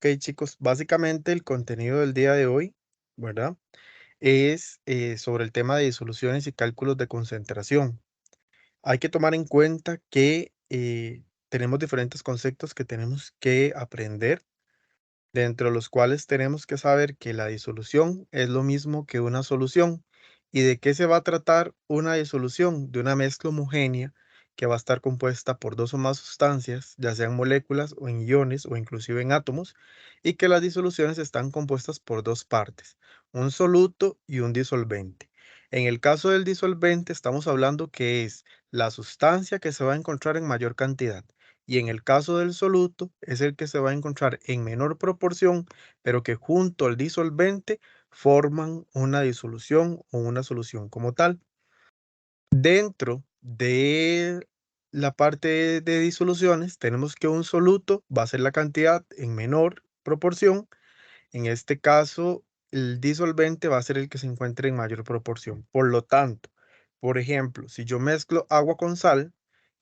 Ok, chicos, básicamente el contenido del día de hoy, ¿verdad? Es sobre el tema de disoluciones y cálculos de concentración. Hay que tomar en cuenta que tenemos diferentes conceptos que tenemos que aprender, dentro de los cuales tenemos que saber que la disolución es lo mismo que una solución. ¿Y de qué se va a tratar una disolución? De una mezcla homogénea que va a estar compuesta por dos o más sustancias, ya sean moléculas o en iones o inclusive en átomos, y que las disoluciones están compuestas por dos partes, un soluto y un disolvente. En el caso del disolvente estamos hablando que es la sustancia que se va a encontrar en mayor cantidad y en el caso del soluto es el que se va a encontrar en menor proporción, pero que junto al disolvente forman una disolución o una solución como tal. Dentro de la parte de disoluciones, tenemos que un soluto va a ser la cantidad en menor proporción. En este caso, el disolvente va a ser el que se encuentre en mayor proporción. Por lo tanto, por ejemplo, si yo mezclo agua con sal,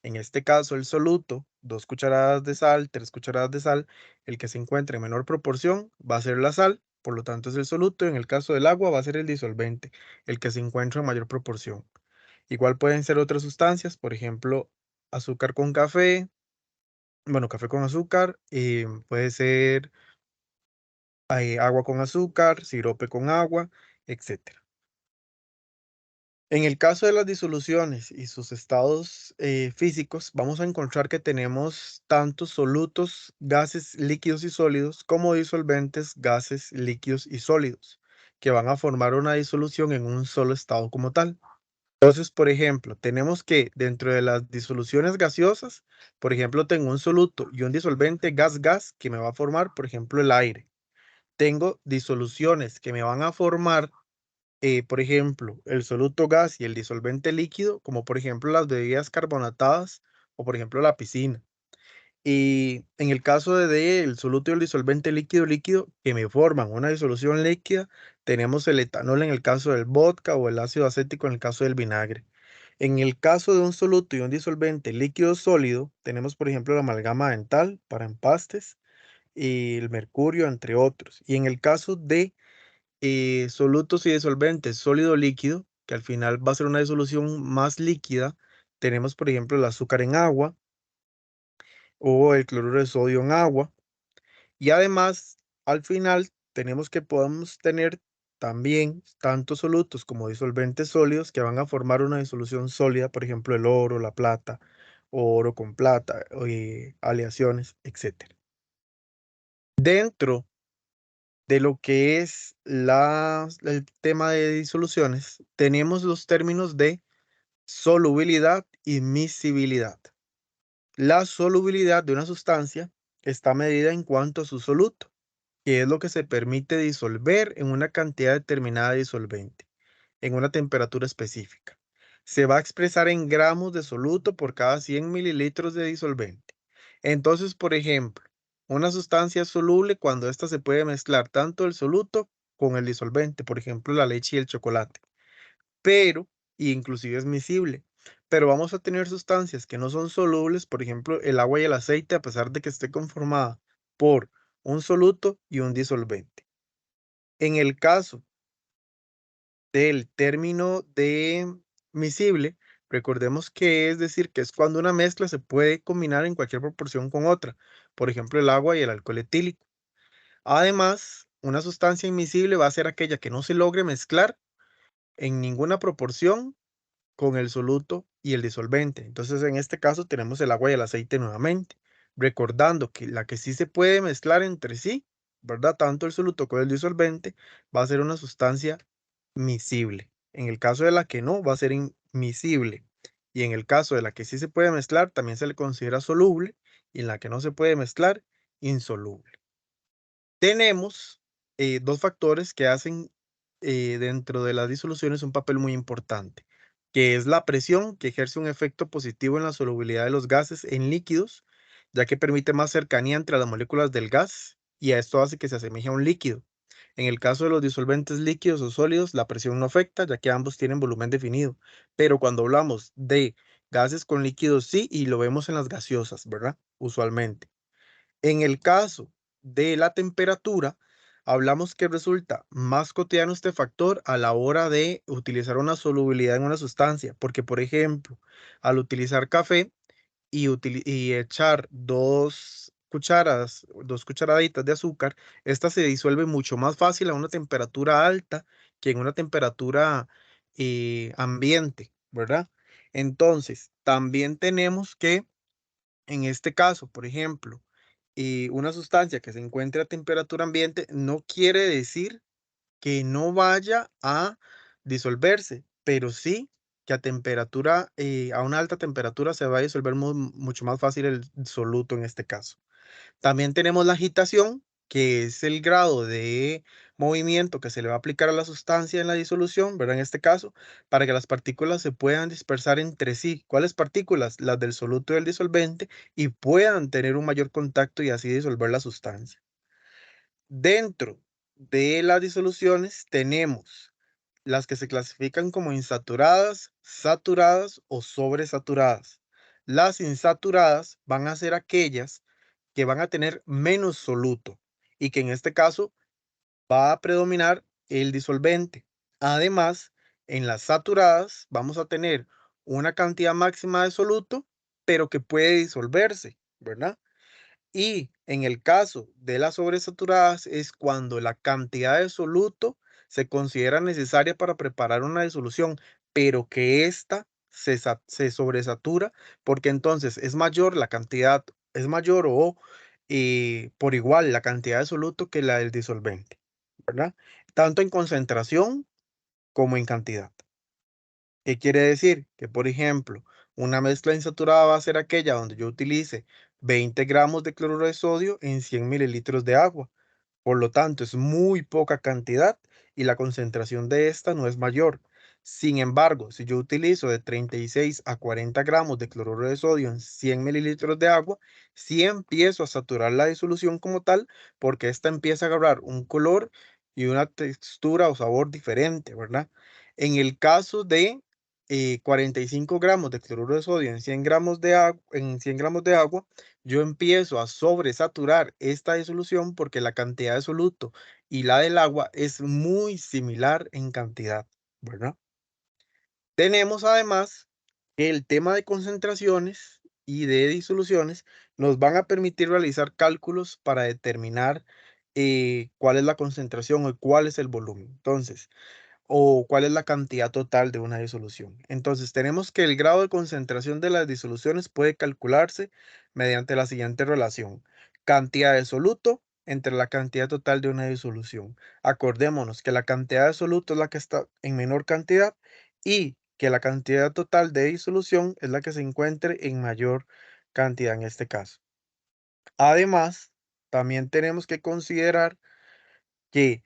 en este caso el soluto, 2 cucharadas de sal, 3 cucharadas de sal, el que se encuentre en menor proporción va a ser la sal, por lo tanto es el soluto. En el caso del agua va a ser el disolvente, el que se encuentra en mayor proporción. Igual pueden ser otras sustancias, por ejemplo, azúcar con café, bueno, café con azúcar, puede ser agua con azúcar, sirope con agua, etcétera. En el caso de las disoluciones y sus estados físicos, vamos a encontrar que tenemos tanto solutos, gases líquidos y sólidos, como disolventes, gases líquidos y sólidos, que van a formar una disolución en un solo estado como tal. Entonces, por ejemplo, tenemos que dentro de las disoluciones gaseosas, por ejemplo, tengo un soluto y un disolvente gas-gas que me va a formar, por ejemplo, el aire. Tengo disoluciones que me van a formar, por ejemplo, el soluto gas y el disolvente líquido, como por ejemplo las bebidas carbonatadas o por ejemplo la piscina. Y en el caso del soluto y el disolvente líquido que me forman una disolución líquida, tenemos el etanol en el caso del vodka o el ácido acético en el caso del vinagre. En el caso de un soluto y un disolvente líquido sólido, tenemos por ejemplo la amalgama dental para empastes y el mercurio, entre otros. Y en el caso de solutos y disolventes sólido líquido, que al final va a ser una disolución más líquida, tenemos por ejemplo el azúcar en agua o el cloruro de sodio en agua. Y además, al final, tenemos que podemos tener también tanto solutos como disolventes sólidos que van a formar una disolución sólida, por ejemplo, el oro, la plata, o oro con plata, aleaciones, etcétera. Dentro de lo que es el tema de disoluciones, tenemos los términos de solubilidad y miscibilidad. La solubilidad de una sustancia está medida en cuanto a su soluto, que es lo que se permite disolver en una cantidad determinada de disolvente, en una temperatura específica. Se va a expresar en gramos de soluto por cada 100 mililitros de disolvente. Entonces, por ejemplo, una sustancia es soluble cuando ésta se puede mezclar tanto el soluto con el disolvente, por ejemplo, la leche y el chocolate, pero, inclusive es miscible. Pero vamos a tener sustancias que no son solubles, por ejemplo, el agua y el aceite, a pesar de que esté conformada por un soluto y un disolvente. En el caso del término de miscible, recordemos que es decir, que es cuando una mezcla se puede combinar en cualquier proporción con otra, por ejemplo, el agua y el alcohol etílico. Además, una sustancia inmiscible va a ser aquella que no se logre mezclar en ninguna proporción con el soluto y el disolvente. Entonces, en este caso tenemos el agua y el aceite nuevamente, recordando que la que sí se puede mezclar entre sí, ¿verdad? Tanto el soluto como el disolvente va a ser una sustancia miscible. En el caso de la que no, va a ser inmiscible. Y en el caso de la que sí se puede mezclar, también se le considera soluble. Y en la que no se puede mezclar, insoluble. Tenemos dos factores que hacen dentro de las disoluciones un papel muy importante, que es la presión, que ejerce un efecto positivo en la solubilidad de los gases en líquidos, ya que permite más cercanía entre las moléculas del gas y a esto hace que se asemeje a un líquido. En el caso de los disolventes líquidos o sólidos, la presión no afecta, ya que ambos tienen volumen definido. Pero cuando hablamos de gases con líquidos, sí, y lo vemos en las gaseosas, ¿verdad? Usualmente. En el caso de la temperatura, hablamos que resulta más cotidiano este factor a la hora de utilizar una solubilidad en una sustancia, porque por ejemplo, al utilizar café y echar 2 cucharaditas de azúcar, esta se disuelve mucho más fácil a una temperatura alta que en una temperatura ambiente, ¿verdad? Entonces, también tenemos que, en este caso, por ejemplo, una sustancia que se encuentre a temperatura ambiente no quiere decir que no vaya a disolverse, pero sí que a una alta temperatura se va a disolver mucho más fácil el soluto en este caso. También tenemos la agitación, que es el grado de movimiento que se le va a aplicar a la sustancia en la disolución, ¿verdad? En este caso, para que las partículas se puedan dispersar entre sí. ¿Cuáles partículas? Las del soluto y del disolvente, y puedan tener un mayor contacto y así disolver la sustancia. Dentro de las disoluciones tenemos las que se clasifican como insaturadas, saturadas o sobresaturadas. Las insaturadas van a ser aquellas que van a tener menos soluto y que en este caso va a predominar el disolvente. Además, en las saturadas vamos a tener una cantidad máxima de soluto, pero que puede disolverse, ¿verdad? Y en el caso de las sobresaturadas es cuando la cantidad de soluto se considera necesaria para preparar una disolución, pero que ésta se sobresatura porque entonces es mayor la cantidad, es mayor o por igual la cantidad de soluto que la del disolvente, ¿verdad? Tanto en concentración como en cantidad. ¿Qué quiere decir? Que, por ejemplo, una mezcla insaturada va a ser aquella donde yo utilice 20 gramos de cloruro de sodio en 100 mililitros de agua. Por lo tanto, es muy poca cantidad y la concentración de esta no es mayor. Sin embargo, si yo utilizo de 36 a 40 gramos de cloruro de sodio en 100 mililitros de agua, sí empiezo a saturar la disolución como tal, porque esta empieza a agarrar un color y una textura o sabor diferente, ¿verdad? En el caso de 45 gramos de cloruro de sodio en 100 gramos de agua, yo empiezo a sobresaturar esta disolución porque la cantidad de soluto y la del agua es muy similar en cantidad, ¿verdad? Tenemos además que el tema de concentraciones y de disoluciones nos van a permitir realizar cálculos para determinar cuál es la concentración o cuál es el volumen. Entonces, o cuál es la cantidad total de una disolución. Entonces, tenemos que el grado de concentración de las disoluciones puede calcularse mediante la siguiente relación: cantidad de soluto entre la cantidad total de una disolución. Acordémonos que la cantidad de soluto es la que está en menor cantidad y que la cantidad total de disolución es la que se encuentre en mayor cantidad en este caso. Además, también tenemos que considerar que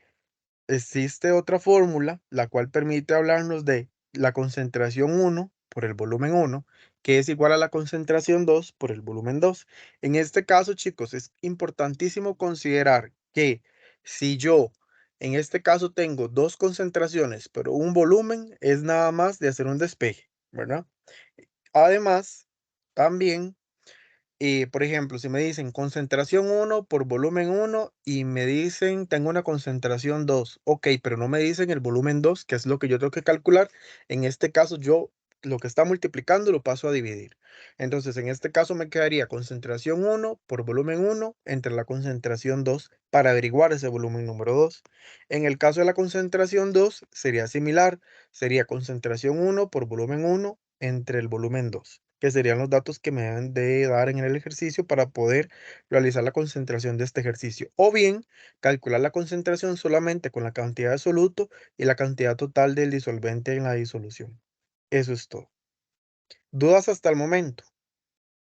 existe otra fórmula, la cual permite hablarnos de la concentración uno por el volumen uno, que es igual a la concentración 2 por el volumen 2. En este caso, chicos, es importantísimo considerar que si yo, en este caso, tengo dos concentraciones, pero un volumen, es nada más de hacer un despeje, ¿verdad? Además, también por ejemplo, si me dicen concentración uno por volumen uno y me dicen tengo una concentración 2, ok, pero no me dicen el volumen 2, que es lo que yo tengo que calcular. En este caso, yo lo que está multiplicando lo paso a dividir. Entonces, en este caso me quedaría concentración uno por volumen uno entre la concentración 2 para averiguar ese volumen número 2. En el caso de la concentración 2 sería similar, sería concentración uno por volumen uno entre el volumen 2, que serían los datos que me deben de dar en el ejercicio para poder realizar la concentración de este ejercicio. O bien, calcular la concentración solamente con la cantidad de soluto y la cantidad total del disolvente en la disolución. Eso es todo. ¿Dudas hasta el momento?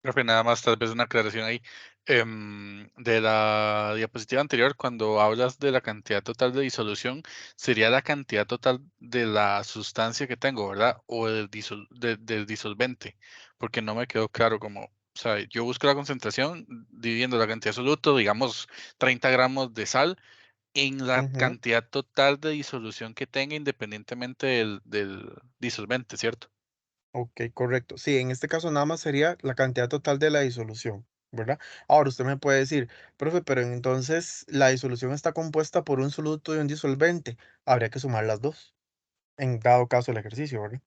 Profe, nada más tal vez una aclaración ahí. De la diapositiva anterior, cuando hablas de la cantidad total de disolución, sería la cantidad total de la sustancia que tengo, ¿verdad? O del disolvente, porque no me quedó claro como, o sea, yo busco la concentración dividiendo la cantidad absoluta, digamos 30 gramos de sal, en la Ujú. cantidad total de disolución que tenga independientemente del disolvente, ¿cierto? Ok, correcto. Sí, en este caso nada más sería la cantidad total de la disolución. ¿verdad? Ahora usted me puede decir, profe, pero entonces la disolución está compuesta por un soluto y un disolvente. Habría que sumar las dos, en dado caso el ejercicio, ¿verdad?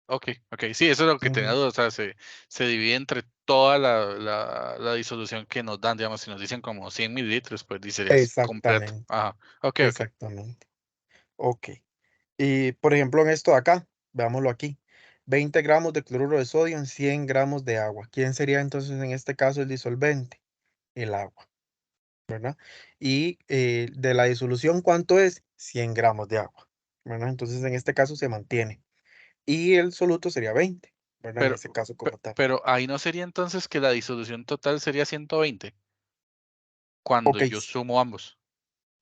Ok, ok. Sí, eso es lo que tenía Ujú. duda. O sea, se divide entre toda la disolución que nos dan. Digamos, si nos dicen como 100 mililitros, pues sería completo. Exactamente, Ajá. Ok, ok. exactamente. Ok. Y por ejemplo, en esto de acá, veámoslo aquí. 20 gramos de cloruro de sodio en 100 gramos de agua. ¿Quién sería entonces en este caso el disolvente? El agua, ¿verdad? Y de la disolución, ¿cuánto es? 100 gramos de agua, ¿verdad? Entonces en este caso se mantiene. Y el soluto sería 20, ¿verdad? En Pero, ese caso como tal. pero ahí no sería entonces que la disolución total sería 120 cuando Ok, yo sumo ambos.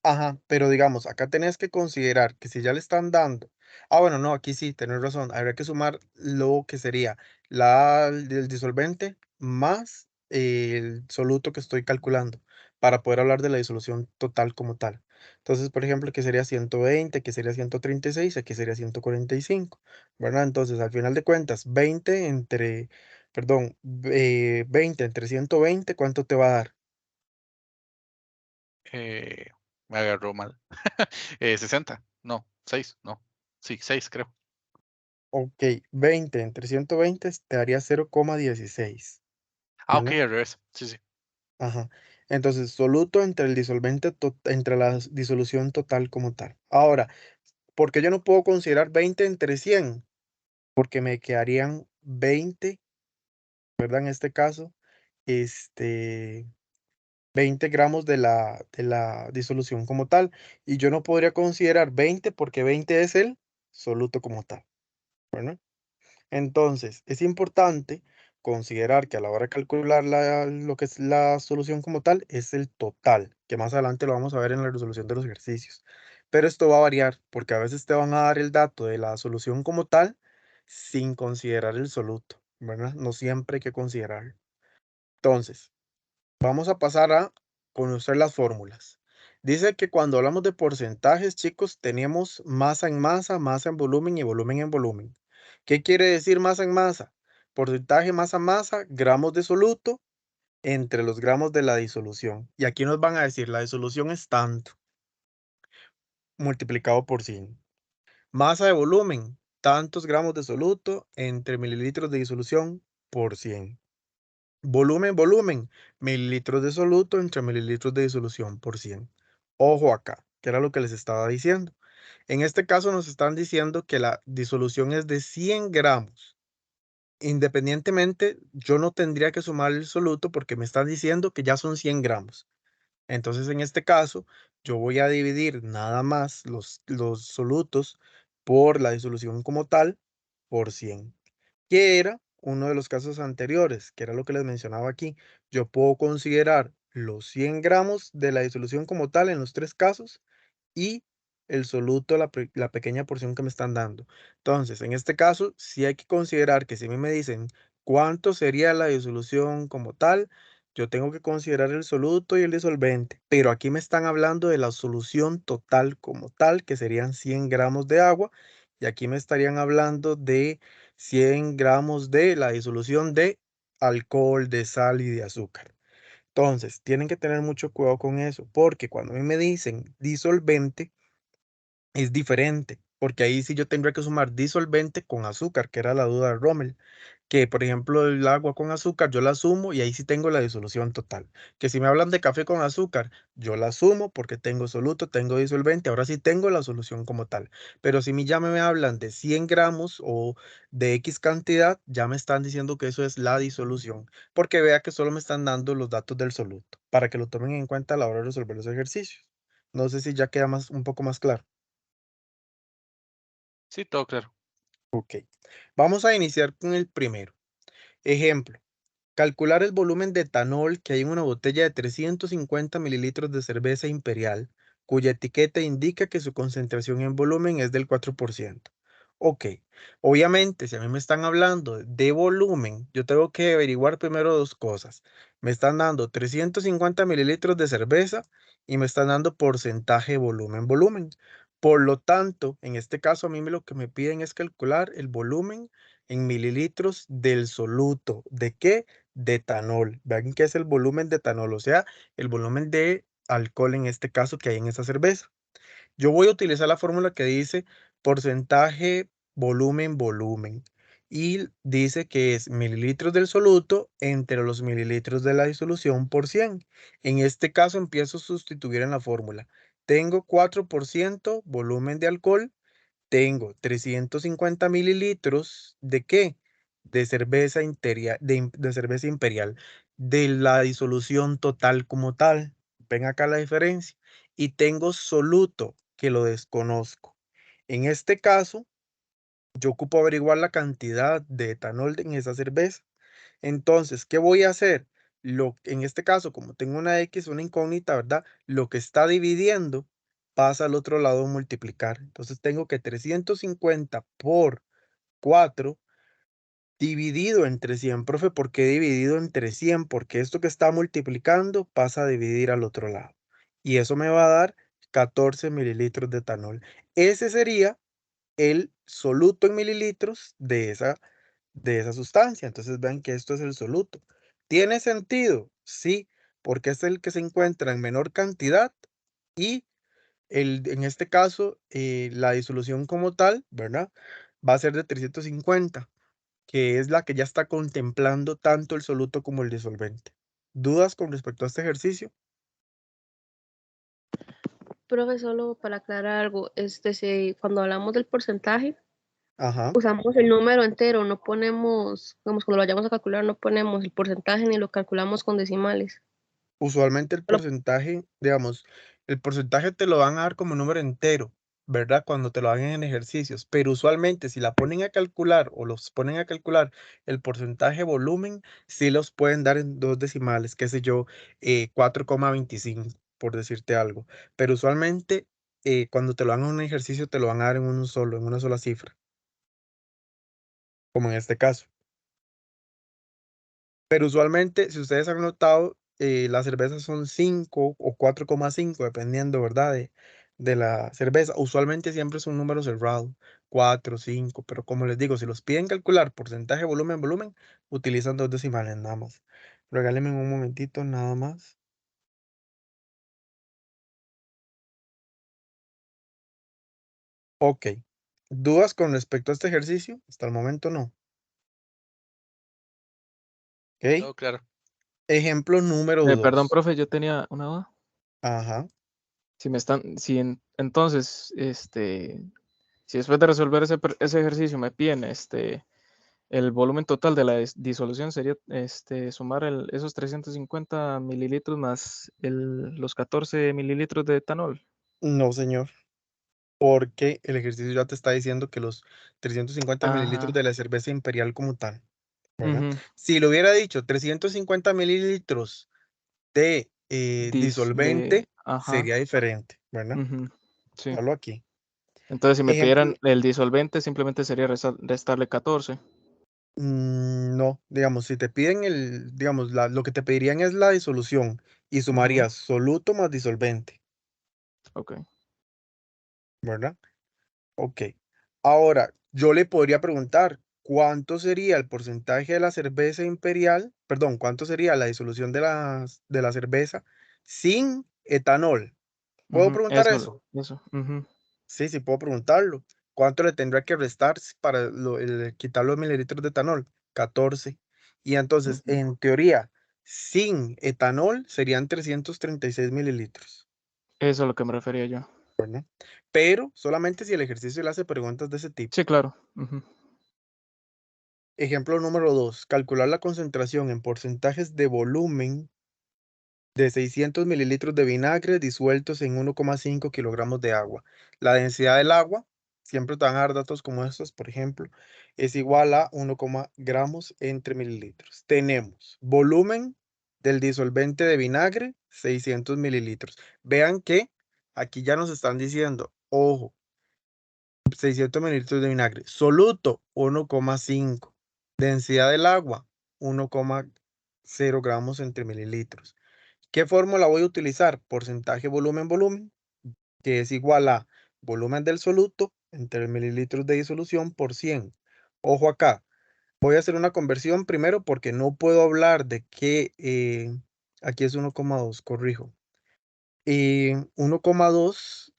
ajá, pero digamos, acá tenés que considerar que si ya le están dando, bueno, no, aquí sí, tenés razón, habría que sumar lo que sería el disolvente más el soluto que estoy calculando para poder hablar de la disolución total como tal. Entonces, por ejemplo, que sería 120, que sería 136, aquí sería 145, ¿verdad? Entonces, al final de cuentas, 20 entre, perdón, 20 entre 120, ¿cuánto te va a dar? Eh, Me agarró mal. 60, no, 6, no. Sí, 6 creo. Ok, 20 entre 120 te daría 0,16, Ah, ok, ¿verdad? al revés. Sí, sí. Ajá. Entonces, soluto entre el disolvente, entre la disolución total como tal. Ahora, ¿por qué yo no puedo considerar 20 entre 100? Porque me quedarían 20, ¿verdad? En este caso, este, 20 gramos de la disolución como tal. Y yo no podría considerar 20 porque 20 es el soluto como tal, ¿verdad? Entonces, es importante considerar que a la hora de calcular lo que es la solución como tal, es el total, que más adelante lo vamos a ver en la resolución de los ejercicios. Pero esto va a variar, porque a veces te van a dar el dato de la solución como tal sin considerar el soluto, ¿verdad? No siempre hay que considerarlo. Entonces, vamos a pasar a conocer las fórmulas. Dice que cuando hablamos de porcentajes, chicos, tenemos masa en volumen y volumen en volumen. ¿Qué quiere decir masa en masa? Porcentaje masa, gramos de soluto entre los gramos de la disolución. Y aquí nos van a decir, la disolución es tanto, multiplicado por 100. Masa de volumen, tantos gramos de soluto entre mililitros de disolución por 100. Volumen, mililitros de soluto entre mililitros de disolución por 100. Ojo acá, que era lo que les estaba diciendo. En este caso nos están diciendo que la disolución es de 100 gramos. Independientemente, yo no tendría que sumar el soluto porque me están diciendo que ya son 100 gramos. Entonces, en este caso, yo voy a dividir nada más los solutos por la disolución como tal por 100, que era uno de los casos anteriores, que era lo que les mencionaba aquí. Yo puedo considerar los 100 gramos de la disolución como tal en los tres casos y el soluto, la pequeña porción que me están dando. Entonces, en este caso, sí hay que considerar que si a mí me dicen cuánto sería la disolución como tal, yo tengo que considerar el soluto y el disolvente, pero aquí me están hablando de la solución total como tal, que serían 100 gramos de agua, y aquí me estarían hablando de 100 gramos de la disolución de alcohol, de sal y de azúcar. Entonces, tienen que tener mucho cuidado con eso, porque cuando a mí me dicen disolvente, es diferente, porque ahí sí yo tendría que sumar disolvente con azúcar, que era la duda de Rommel, que por ejemplo el agua con azúcar yo la sumo y ahí sí tengo la disolución total. Que si me hablan de café con azúcar, yo la sumo porque tengo soluto, tengo disolvente, ahora sí tengo la solución como tal. Pero si ya me hablan de 100 gramos o de X cantidad, ya me están diciendo que eso es la disolución, porque vea que solo me están dando los datos del soluto, para que lo tomen en cuenta a la hora de resolver los ejercicios. No sé si ya queda un poco más claro. Sí, todo claro. Ok, vamos a iniciar con el primero. Ejemplo, calcular el volumen de etanol que hay en una botella de 350 mililitros de cerveza imperial, cuya etiqueta indica que su concentración en volumen es del 4%. Ok, obviamente, si a mí me están hablando de volumen, yo tengo que averiguar primero dos cosas. Me están dando 350 mililitros de cerveza y me están dando porcentaje volumen. Por lo tanto, en este caso, a mí lo que me piden es calcular el volumen en mililitros del soluto. ¿De qué? de etanol. Vean qué es el volumen de etanol, o sea, el volumen de alcohol en este caso que hay en esa cerveza. Yo voy a utilizar la fórmula que dice porcentaje, volumen, volumen. Y dice que es mililitros del soluto entre los mililitros de la disolución por 100. En este caso empiezo a sustituir en la fórmula. Tengo 4% volumen de alcohol, tengo 350 mililitros ¿de qué? De cerveza de cerveza imperial, de la disolución total como tal. Ven acá la diferencia. Y tengo soluto, que lo desconozco. En este caso, yo ocupo averiguar la cantidad de etanol en esa cerveza. Entonces, ¿qué voy a hacer? En este caso, como tengo una X, una incógnita, ¿verdad? Lo que está dividiendo pasa al otro lado a multiplicar. Entonces tengo que 350 por 4 dividido entre 100. Profe, ¿por qué dividido entre 100? Porque esto que está multiplicando pasa a dividir al otro lado. Y eso me va a dar 14 mililitros de etanol. Ese sería el soluto en mililitros de esa sustancia. Entonces vean que esto es el soluto. ¿Tiene sentido? Sí, porque es el que se encuentra en menor cantidad y en este caso la disolución como tal, ¿verdad? Va a ser de 350, que es la que ya está contemplando tanto el soluto como el disolvente. ¿Dudas con respecto a este ejercicio? Profe, solo para aclarar algo, si cuando hablamos del porcentaje, Ajá. usamos el número entero, no ponemos, digamos, cuando lo vayamos a calcular, no ponemos el porcentaje ni lo calculamos con decimales. Usualmente el Solo- porcentaje, digamos, el porcentaje te lo van a dar como número entero, ¿verdad? Cuando te lo hagan en ejercicios, pero usualmente si la ponen a calcular o los ponen a calcular el porcentaje volumen, sí los pueden dar en dos decimales, qué sé yo, 4,25, por decirte algo. Pero usualmente cuando te lo hagan en un ejercicio te lo van a dar en uno solo, en una sola cifra, como en este caso. Pero usualmente, si ustedes han notado, las cervezas son 5 o 4,5 dependiendo, ¿verdad? De la cerveza. Usualmente siempre es un número cerrado, 4, 5, pero como les digo, si los piden calcular porcentaje, volumen, volumen, utilizan dos decimales nada más. Regálenme un momentito nada más. Ok. ¿Dudas con respecto a este ejercicio? Hasta el momento no. Ok. No, claro. Ejemplo número Perdón, 2. profe, yo tenía una duda. Ajá. Entonces, si después de resolver ese ejercicio me piden el volumen total de la disolución sería sumar esos 350 mililitros más los 14 mililitros de etanol. No, señor. Porque el ejercicio ya te está diciendo que los 350 mililitros Ajá. de la cerveza imperial como tal, ¿verdad? Ujú. Si lo hubiera dicho 350 mililitros de disolvente, Ajá. sería diferente, ¿verdad? Ujú. Sí. Hablo aquí. Entonces, si me Ejemplo, pidieran el disolvente, simplemente sería restarle 14. no, digamos, si te piden digamos, lo que te pedirían es la disolución y Ujú. sumarías soluto más disolvente, Ok. ¿verdad? Ok. Ahora, yo le podría preguntar, ¿cuánto sería el porcentaje de la cerveza imperial? Perdón, ¿cuánto sería la disolución de la cerveza sin etanol? ¿Puedo Ujú. preguntar Eso. eso? Eso. Ujú. Sí, sí, puedo preguntarlo. ¿Cuánto le tendrá que restar para quitar los mililitros de etanol? 14. Y entonces, Ujú. en teoría, sin etanol serían 336 mililitros, Eso es a lo que me refería yo. ¿verdad? Pero solamente si el ejercicio le hace preguntas de ese tipo. Sí, claro. Ujú. Ejemplo número 2. Calcular la concentración en porcentajes de volumen de 600 mililitros de vinagre disueltos en 1,5 kilogramos de agua. La densidad del agua, siempre te van a dar datos como estos, por ejemplo, es igual a 1, gramos entre mililitros. Tenemos volumen del disolvente de vinagre, 600 mililitros. Vean que aquí ya nos están diciendo, ojo, 600 mililitros de vinagre. Soluto, 1,5. Densidad del agua, 1,0 gramos entre mililitros. ¿Qué fórmula voy a utilizar? Porcentaje volumen volumen, que es igual a volumen del soluto entre mililitros de disolución por 100. Ojo acá, Voy a hacer una conversión primero porque no puedo hablar de que aquí es 1,2, corrijo. 1,2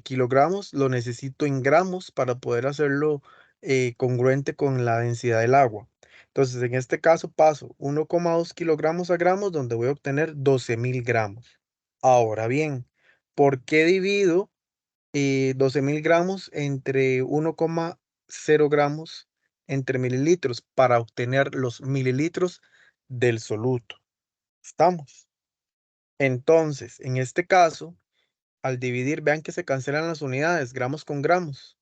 kilogramos lo necesito en gramos para poder hacerlo congruente con la densidad del agua. Entonces, en este caso paso 1,2 kilogramos a gramos, donde voy a obtener 12.000 gramos. Ahora bien, ¿por qué divido 12.000 gramos entre 1,0 gramos entre mililitros? Para obtener los mililitros del soluto. ¿Estamos? Entonces, en este caso, al dividir, vean que se cancelan las unidades, gramos con gramos,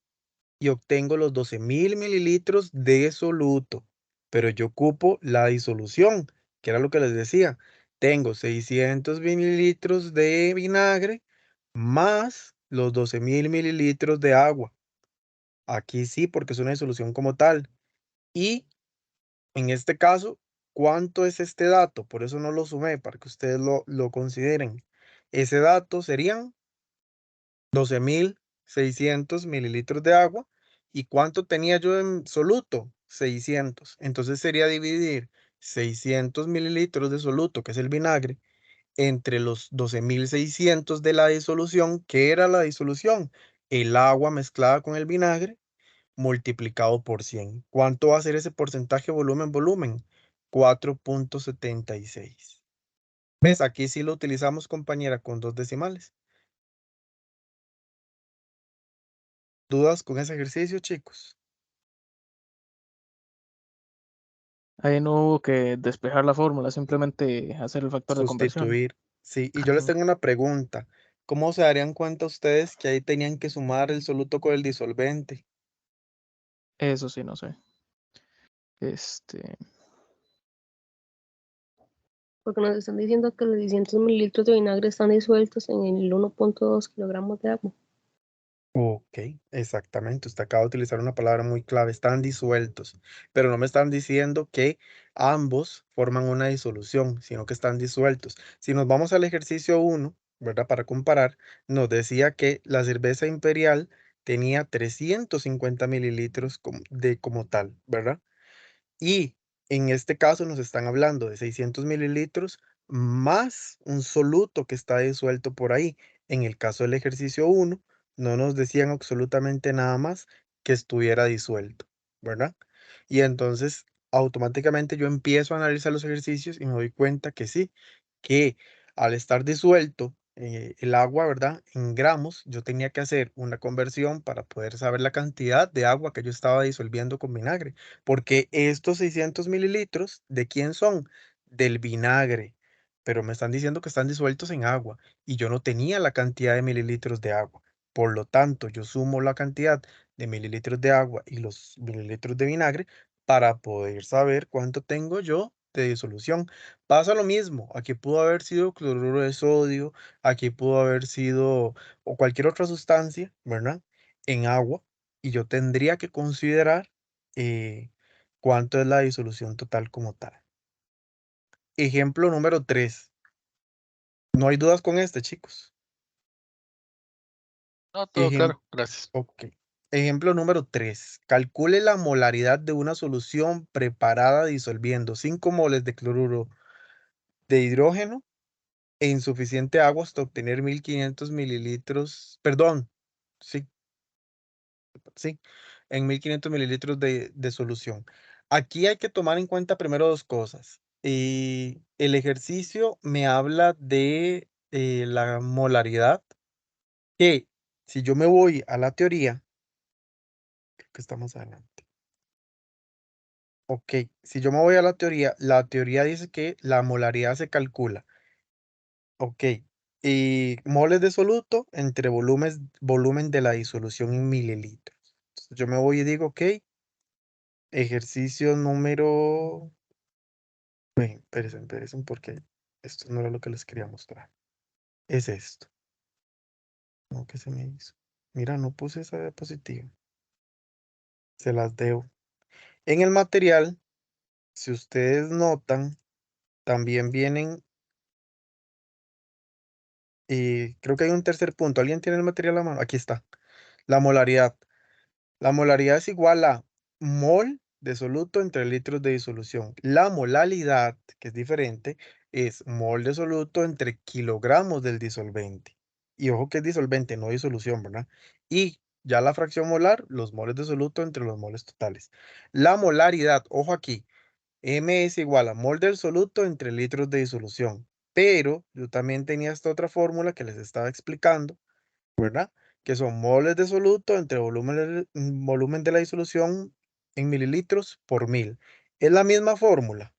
y obtengo los 12.000 mililitros de soluto. Pero yo ocupo la disolución, que era lo que les decía. Tengo 600 mililitros de vinagre más los 12.000 mililitros de agua. Aquí sí, porque es una disolución como tal. Y en este caso, ¿cuánto es este dato? Por eso no lo sumé, para que ustedes lo consideren. Ese dato serían 12.600 mililitros de agua. ¿Y cuánto tenía yo en soluto? 600. Entonces sería dividir 600 mililitros de soluto, que es el vinagre, entre los 12.600 de la disolución. ¿Qué era la disolución? El agua mezclada con el vinagre multiplicado por 100. ¿Cuánto va a ser ese porcentaje volumen-volumen? 4,76. ¿Ves? Aquí sí lo utilizamos, compañera, con 2 decimales. ¿Dudas con ese ejercicio, chicos? Ahí no hubo que despejar la fórmula, simplemente hacer el factor de conversión. Sustituir. Sí, y yo les tengo una pregunta. ¿Cómo se darían cuenta ustedes que ahí tenían que sumar el soluto con el disolvente? Eso sí, no sé. Este, Porque nos están diciendo que los 600 mililitros de vinagre están disueltos en el 1,2 kilogramos de agua. Ok, exactamente. Usted acaba de utilizar una palabra muy clave. Están disueltos, pero no me están diciendo que ambos forman una disolución, sino que están disueltos. Si nos vamos al ejercicio 1, ¿verdad? Para comparar, nos decía que la cerveza imperial tenía 350 mililitros como tal, ¿verdad? Y en este caso nos están hablando de 600 mililitros más un soluto que está disuelto por ahí. En el caso del ejercicio 1, no nos decían absolutamente nada más que estuviera disuelto, ¿verdad? Y entonces automáticamente yo empiezo a analizar los ejercicios y me doy cuenta que sí, que al estar disuelto el agua, ¿verdad? En gramos, yo tenía que hacer una conversión para poder saber la cantidad de agua que yo estaba disolviendo con vinagre. Porque estos 600 mililitros, ¿de quién son? Del vinagre. Pero me están diciendo que están disueltos en agua y yo no tenía la cantidad de mililitros de agua. Por lo tanto, yo sumo la cantidad de mililitros de agua y los mililitros de vinagre para poder saber cuánto tengo yo de disolución. Pasa lo mismo, aquí pudo haber sido cloruro de sodio, aquí pudo haber sido o cualquier otra sustancia, ¿verdad? En agua, y yo tendría que considerar eh, cuánto es la disolución total como tal. Ejemplo número 3. No hay dudas con este, chicos. No, todo Ejem- claro, gracias. ok. Ejemplo número 3. Calcule la molaridad de una solución preparada disolviendo 5 moles de cloruro de hidrógeno e insuficiente agua hasta obtener 1.500 mililitros, perdón, sí, sí, en 1.500 mililitros de solución. Aquí hay que tomar en cuenta primero dos cosas. El ejercicio me habla de la molaridad, que si yo me voy a la teoría, creo que estamos adelante. Ok, si yo me voy a la teoría dice que la molaridad se calcula. Ok, y moles de soluto entre volumen de la disolución en mililitros. Entonces, yo me voy y digo, ok, ejercicio número... Espérense, porque esto no era lo que les quería mostrar. Es esto. No, ¿qué se me hizo? Mira, no puse esa diapositiva. Se las debo. En el material, si ustedes notan, también vienen, creo que hay un tercer punto. ¿Alguien tiene el material a la mano? Aquí está. La molaridad. La molaridad es igual a mol de soluto entre litros de disolución. La molaridad, que es diferente, es mol de soluto entre kilogramos del disolvente. Y ojo que es disolvente, no disolución, ¿verdad? Y ya la fracción molar, los moles de soluto entre los moles totales. La molaridad, ojo aquí, M es igual a mol del soluto entre litros de disolución. Pero yo también tenía esta otra fórmula que les estaba explicando, ¿verdad? Que son moles de soluto entre volumen de la disolución en mililitros por mil. Es la misma fórmula.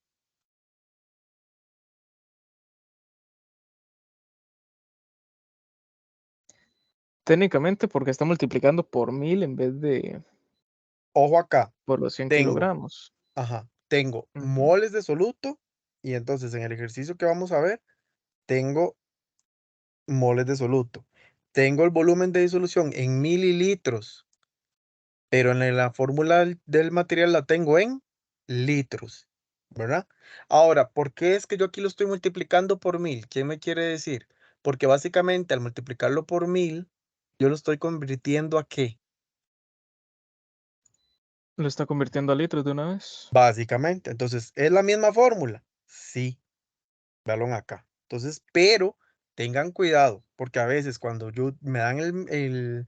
Técnicamente porque está multiplicando por 1000 en vez de Ojo acá, por los 100 tengo, kilogramos. tengo Ujú. moles de soluto y entonces en el ejercicio que vamos a ver, tengo moles de soluto. Tengo el volumen de disolución en mililitros, pero en la fórmula del material la tengo en litros, ¿verdad? Ahora, ¿por qué es que yo aquí lo estoy multiplicando por 1000? ¿Qué me quiere decir? Porque básicamente al multiplicarlo por 1000, yo lo estoy convirtiendo ¿a qué? Lo está convirtiendo a litros de una vez. Básicamente. Entonces, ¿es la misma fórmula? Sí, véanlo acá. Entonces, pero tengan cuidado, porque a veces cuando me dan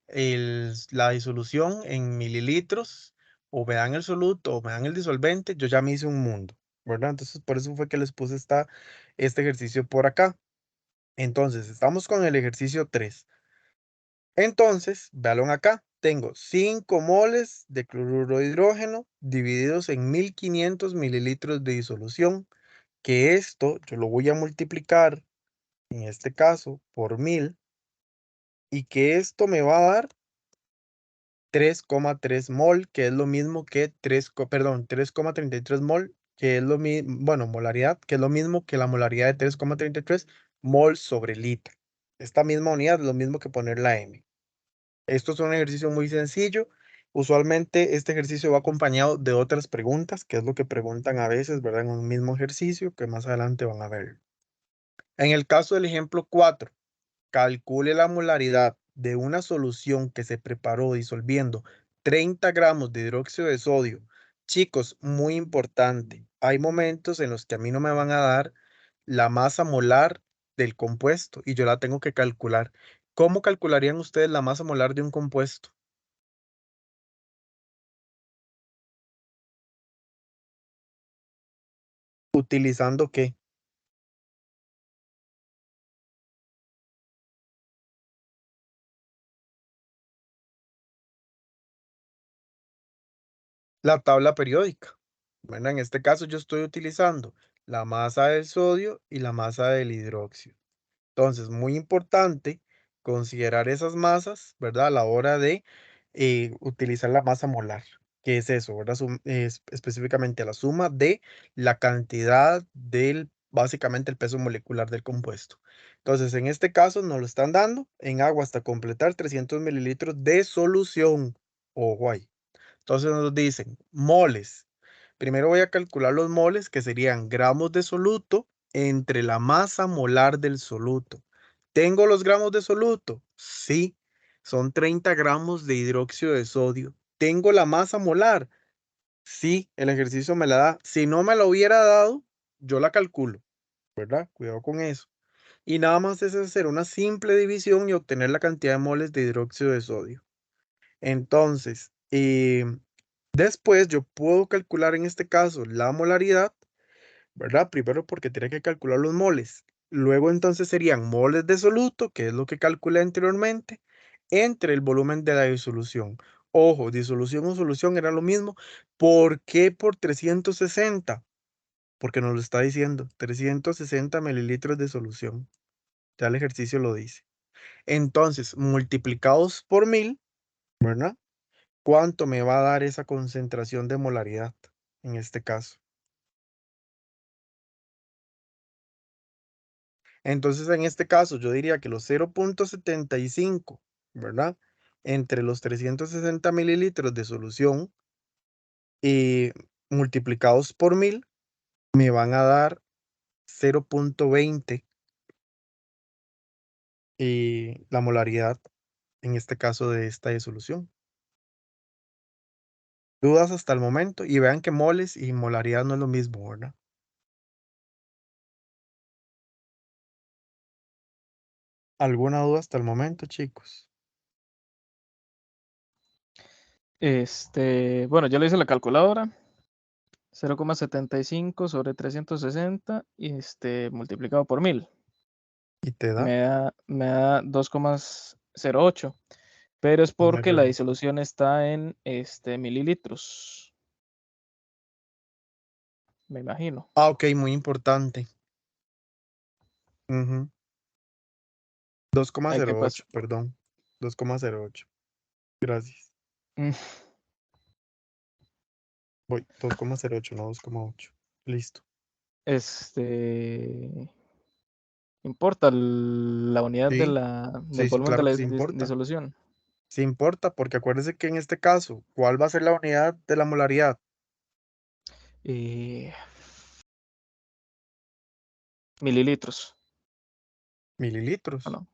la disolución en mililitros, o me dan el soluto, o me dan el disolvente, yo ya me hice un mundo, ¿verdad? Entonces, por eso fue que les puse este ejercicio por acá. Entonces, estamos con el ejercicio 3. Entonces, véanlo acá. Tengo 5 moles de cloruro de hidrógeno divididos en 1500 mililitros de disolución, que esto yo lo voy a multiplicar, en este caso, por 1000, y que esto me va a dar 3,3 mol, que es lo mismo que 3,33 mol, que es lo mismo, bueno, molaridad, que es lo mismo que la molaridad de 3,33 mol sobre litro. Esta misma unidad es lo mismo que poner la M. Esto es un ejercicio muy sencillo. Usualmente este ejercicio va acompañado de otras preguntas, que es lo que preguntan a veces, ¿verdad? En un mismo ejercicio que más adelante van a ver. En el caso del ejemplo 4, calcule la molaridad de una solución que se preparó disolviendo 30 gramos de hidróxido de sodio. Chicos, muy importante. Hay momentos en los que a mí no me van a dar la masa molar del compuesto y yo la tengo que calcular. ¿Cómo calcularían ustedes la masa molar de un compuesto? ¿Utilizando qué? La tabla periódica. Bueno, en este caso yo estoy utilizando la masa del sodio y la masa del hidróxido. Entonces, muy importante considerar esas masas, ¿verdad? A la hora de utilizar la masa molar. ¿Qué es eso, verdad? Es específicamente la suma de la cantidad básicamente el peso molecular del compuesto. Entonces, en este caso nos lo están dando en agua hasta completar 300 mililitros de solución. Ojo ahí. Entonces nos dicen moles. Primero voy a calcular los moles, que serían gramos de soluto entre la masa molar del soluto. ¿Tengo los gramos de soluto? Sí, son 30 gramos de hidróxido de sodio. ¿Tengo la masa molar? Sí, el ejercicio me la da. Si no me lo hubiera dado, yo la calculo, ¿verdad? Cuidado con eso. Y nada más es hacer una simple división y obtener la cantidad de moles de hidróxido de sodio. Entonces, después yo puedo calcular en este caso la molaridad, ¿verdad? Primero porque tiene que calcular los moles. Luego entonces serían moles de soluto, que es lo que calculé anteriormente, entre el volumen de la disolución. Ojo, disolución o solución era lo mismo. ¿Por qué por 360? Porque nos lo está diciendo, 360 mililitros de solución. Ya el ejercicio lo dice. Entonces, multiplicados por 1000, ¿verdad? ¿Cuánto me va a dar esa concentración de molaridad en este caso? Entonces, en este caso, yo diría que los 0,75, ¿verdad? Entre los 360 mililitros de solución y multiplicados por 1000, me van a dar 0,20 y la molaridad, en este caso, de esta disolución. ¿Dudas hasta el momento? Y vean que moles y molaridad no es lo mismo, ¿verdad? ¿Alguna duda hasta el momento, chicos? Bueno, ya le hice la calculadora. 0,75 sobre 360 y multiplicado por 1000. Y te da Me da 2,08. Pero es un porque la error. disolución está en mililitros. Me imagino. Ah, ok, muy importante. Ujú. Hay que pasar. 2,08, perdón. 2,08. Gracias. Voy, 2,08, no 2,8. Listo. Importa la unidad Sí, del sí, sí, volumen de claro la que sí importa. disolución. Sí importa, porque acuérdese que en este caso, ¿cuál va a ser la unidad de la molaridad? Mililitros. ¿O Mililitros. no?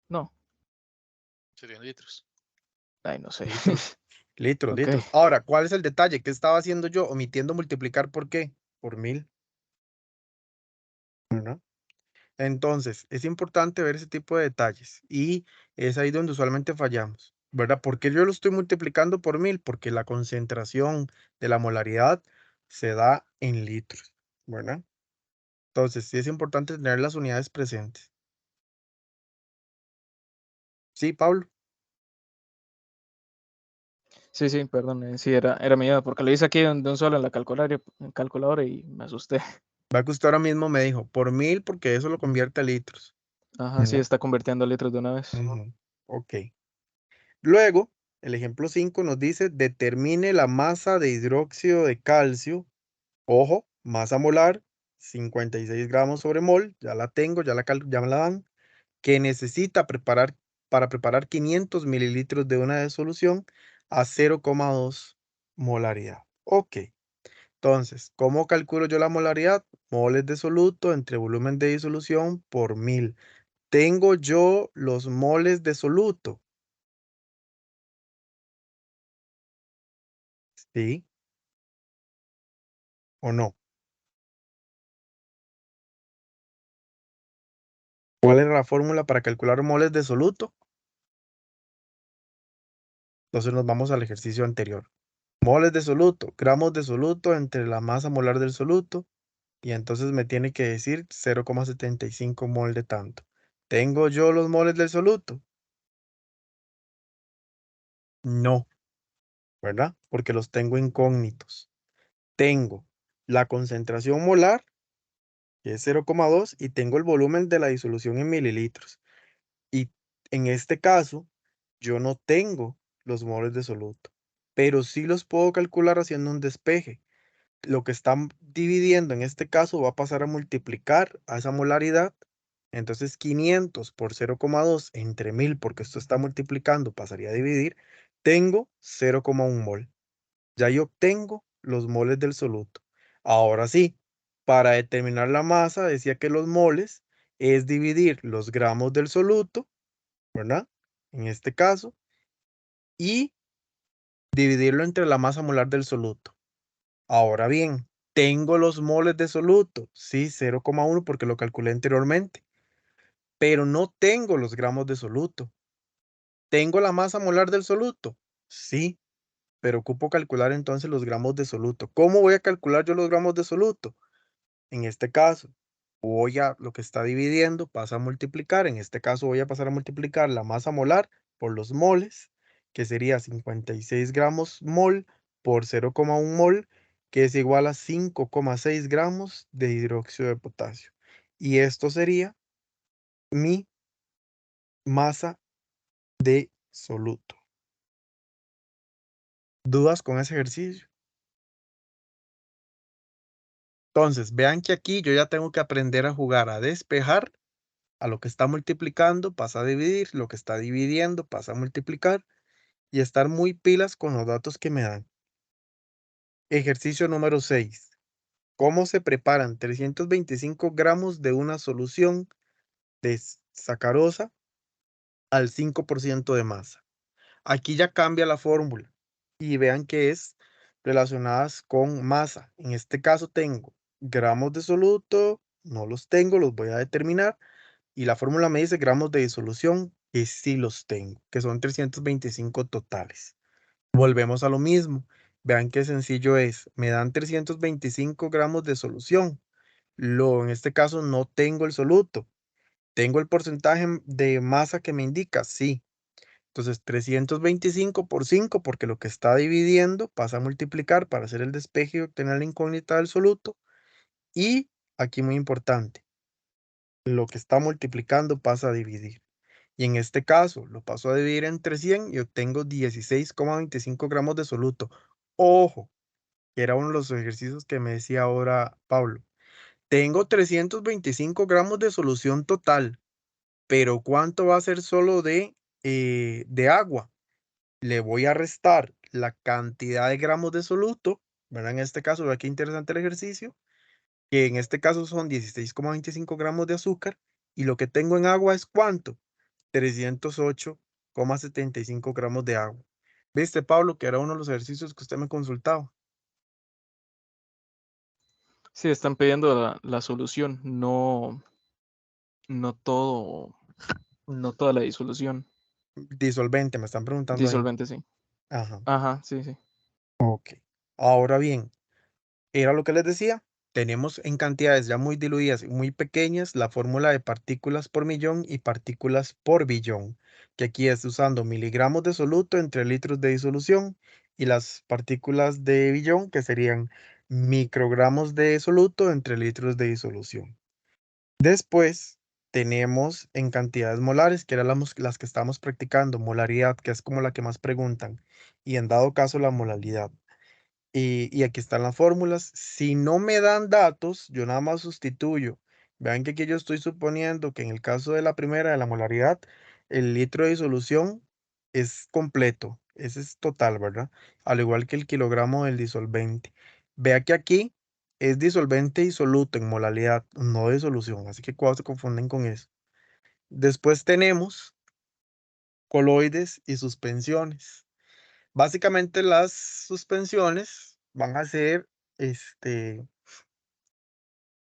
No. Serían litros. Ay, no sé. Litros. Litros, Ok. litros. Ahora, ¿cuál es el detalle? ¿Qué estaba haciendo yo? Omitiendo multiplicar por qué? Por 1000. ¿Verdad? Entonces, es importante ver ese tipo de detalles y es ahí donde usualmente fallamos, ¿verdad? ¿Por qué yo lo estoy multiplicando por 1000? Porque la concentración de la molaridad se da en litros, ¿verdad? Entonces, sí es importante tener las unidades presentes. Sí, Pablo. Sí, sí, perdón. Sí, era mi idea, porque lo hice aquí de un solo en la calculadora y me asusté. Va que usted ahora mismo me dijo por 1000 porque eso lo convierte a litros, Ajá, sí, ¿verdad? está convirtiendo a litros de una vez. Ujú. Ok. Luego, el ejemplo 5 nos dice, determine la masa de hidróxido de calcio. Ojo, masa molar, 56 gramos sobre mol, ya la tengo, ya me la dan, que necesita preparar para preparar 500 mililitros de una solución a 0,2 molaridad. Ok, entonces, ¿cómo calculo yo la molaridad? Moles de soluto entre volumen de disolución por 1000. ¿Tengo yo los moles de soluto? ¿Sí o no? ¿Cuál era la fórmula para calcular moles de soluto? Entonces nos vamos al ejercicio anterior. Moles de soluto, gramos de soluto entre la masa molar del soluto, y entonces me tiene que decir 0,75 mol de tanto. ¿Tengo yo los moles del soluto? No, ¿verdad? Porque los tengo incógnitos. Tengo la concentración molar, que es 0,2, y tengo el volumen de la disolución en mililitros. Y en este caso, yo no tengo los moles de soluto, pero sí los puedo calcular haciendo un despeje. Lo que están dividiendo en este caso va a pasar a multiplicar a esa molaridad. Entonces 500 por 0,2 entre 1000, porque esto está multiplicando, pasaría a dividir. Tengo 0,1 mol. Ya yo obtengo los moles del soluto. Ahora sí, para determinar la masa, decía que los moles es dividir los gramos del soluto, ¿verdad? En este caso, y dividirlo entre la masa molar del soluto. Ahora bien, tengo los moles de soluto, sí, 0,1 porque lo calculé anteriormente, pero no tengo los gramos de soluto. ¿Tengo la masa molar del soluto? Sí, pero ocupo calcular entonces los gramos de soluto. ¿Cómo voy a calcular yo los gramos de soluto? En este caso, lo que está dividiendo pasa a multiplicar. En este caso voy a pasar a multiplicar la masa molar por los moles, que sería 56 gramos mol por 0,1 mol, que es igual a 5,6 gramos de hidróxido de potasio. Y esto sería mi masa de soluto. ¿Dudas con ese ejercicio? Entonces, vean que aquí yo ya tengo que aprender a jugar a despejar. A lo que está multiplicando pasa a dividir, lo que está dividiendo pasa a multiplicar y estar muy pilas con los datos que me dan. Ejercicio número 6. ¿Cómo se preparan 325 gramos de una solución de sacarosa al 5% de masa? Aquí ya cambia la fórmula y vean que es relacionadas con masa. En este caso tengo gramos de soluto, no los tengo, los voy a determinar. Y la fórmula me dice gramos de disolución, que sí los tengo, que son 325 totales. Volvemos a lo mismo. Vean qué sencillo es. Me dan 325 gramos de solución. En este caso no tengo el soluto. ¿Tengo el porcentaje de masa que me indica? Sí. Entonces 325 por 5, porque lo que está dividiendo pasa a multiplicar para hacer el despeje y obtener la incógnita del soluto. Y aquí muy importante, lo que está multiplicando pasa a dividir. Y en este caso lo paso a dividir entre 100 y obtengo 16,25 gramos de soluto. Ojo, que era uno de los ejercicios que me decía ahora Pablo. Tengo 325 gramos de solución total, pero ¿cuánto va a ser solo de agua? Le voy a restar la cantidad de gramos de soluto, ¿verdad? En este caso, vea qué interesante el ejercicio, que en este caso son 16,25 gramos de azúcar, y lo que tengo en agua es ¿cuánto? 308,75 gramos de agua. ¿Viste, Pablo, que era uno de los ejercicios que usted me consultaba? Sí, están pidiendo la solución, no todo, no toda la disolución. Disolvente, me están preguntando ahí. Disolvente, sí. Ajá. Ajá, sí, sí. Ok. Ahora bien, era lo que les decía. Tenemos en cantidades ya muy diluidas y muy pequeñas la fórmula de partículas por millón y partículas por billón, que aquí es usando miligramos de soluto entre litros de disolución, y las partículas de billón, que serían microgramos de soluto entre litros de disolución. Después tenemos en cantidades molares, que eran las que estábamos practicando, molaridad, que es como la que más preguntan, y en dado caso la molalidad. Y aquí están las fórmulas. Si no me dan datos, yo nada más sustituyo. Vean que aquí yo estoy suponiendo que en el caso de la primera, de la molaridad, el litro de disolución es completo. Ese es total, ¿verdad? Al igual que el kilogramo del disolvente. Vea que aquí es disolvente y soluto en molaridad, no de solución. Así que cuando se confunden con eso. Después tenemos coloides y suspensiones. Básicamente las suspensiones van a ser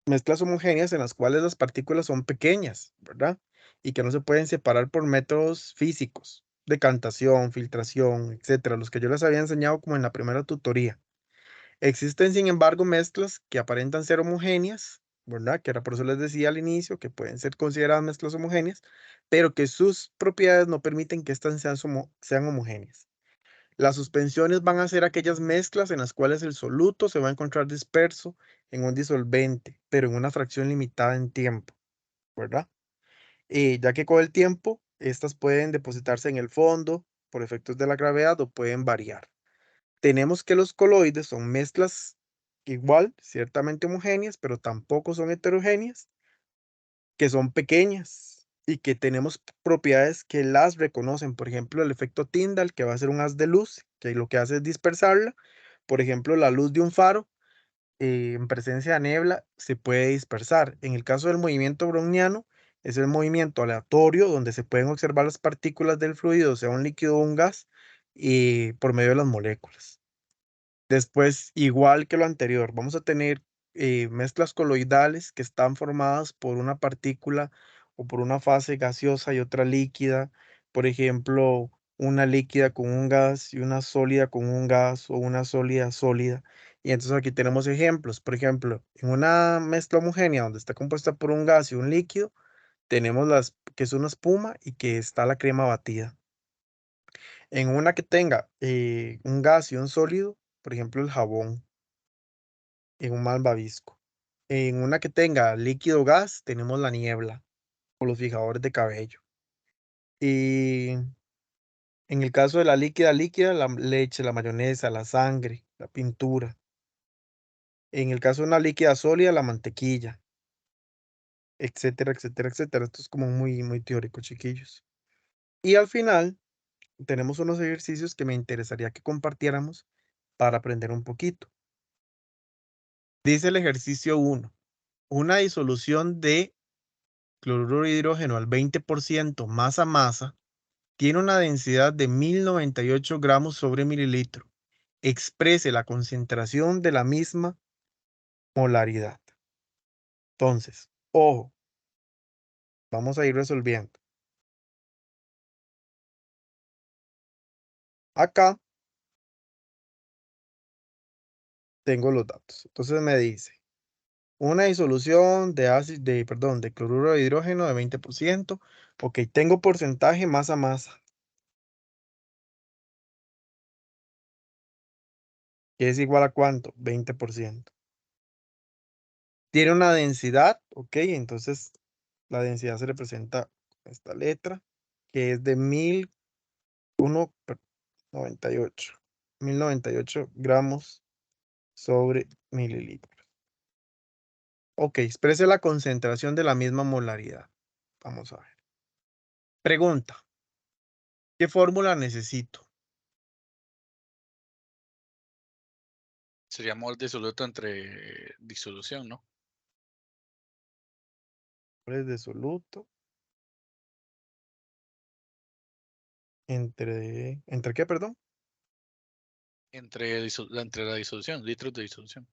mezclas homogéneas en las cuales las partículas son pequeñas, ¿verdad? Y que no se pueden separar por métodos físicos, decantación, filtración, etcétera, los que yo les había enseñado como en la primera tutoría. Existen, sin embargo, mezclas que aparentan ser homogéneas, ¿verdad? Que era por eso les decía al inicio que pueden ser consideradas mezclas homogéneas, pero que sus propiedades no permiten que estas sean homogéneas. Las suspensiones van a ser aquellas mezclas en las cuales el soluto se va a encontrar disperso en un disolvente, pero en una fracción limitada en tiempo, ¿verdad? Ya que con el tiempo, estas pueden depositarse en el fondo por efectos de la gravedad o pueden variar. Tenemos que los coloides son mezclas igual, ciertamente homogéneas, pero tampoco son heterogéneas, que son pequeñas y que tenemos propiedades que las reconocen. Por ejemplo, el efecto Tyndall, que va a ser un haz de luz, que lo que hace es dispersarla. Por ejemplo, la luz de un faro en presencia de niebla se puede dispersar. En el caso del movimiento browniano, es el movimiento aleatorio donde se pueden observar las partículas del fluido, sea un líquido o un gas, y por medio de las moléculas. Después, igual que lo anterior, vamos a tener mezclas coloidales que están formadas por una partícula o por una fase gaseosa y otra líquida. Por ejemplo, una líquida con un gas y una sólida con un gas, o una sólida sólida. Y entonces aquí tenemos ejemplos. Por ejemplo, en una mezcla homogénea donde está compuesta por un gas y un líquido, tenemos que es una espuma y que está la crema batida. En una que tenga un gas y un sólido, por ejemplo, el jabón en un malvavisco. En una que tenga líquido gas, tenemos la niebla o los fijadores de cabello. Y en el caso de la líquida líquida, la leche, la mayonesa, la sangre, la pintura. En el caso de una líquida sólida, la mantequilla, etcétera, etcétera, etcétera. Esto es como muy, muy teórico, chiquillos. Y al final, tenemos unos ejercicios que me interesaría que compartiéramos para aprender un poquito. Dice el ejercicio 1, una disolución de cloruro de hidrógeno al 20% masa a masa tiene una densidad de 1098 gramos sobre mililitro exprese la concentración de la misma molaridad. Entonces, ojo, vamos a ir resolviendo. Acá tengo los datos. Entonces me dice, una disolución de ácido, de cloruro de hidrógeno de 20%. Ok, tengo porcentaje masa a masa, que es igual a ¿cuánto? 20%. Tiene una densidad, ok, entonces la densidad se representa con esta letra, que es de 1098 gramos sobre mililitros. Ok, exprese la concentración de la misma molaridad. Vamos a ver. Pregunta, ¿qué fórmula necesito? Sería mol disoluto entre disolución, ¿no? Moles de soluto ¿entre qué, perdón? Entre la disolución, litros de disolución.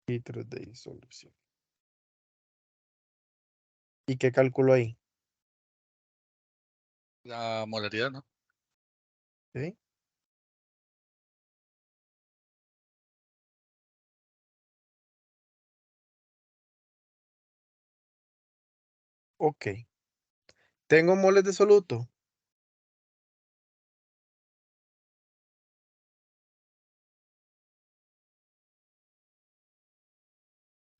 Litros de disolución. ¿Y qué cálculo ahí? La molaridad, ¿no? ¿Sí? Ok. ¿Tengo moles de soluto?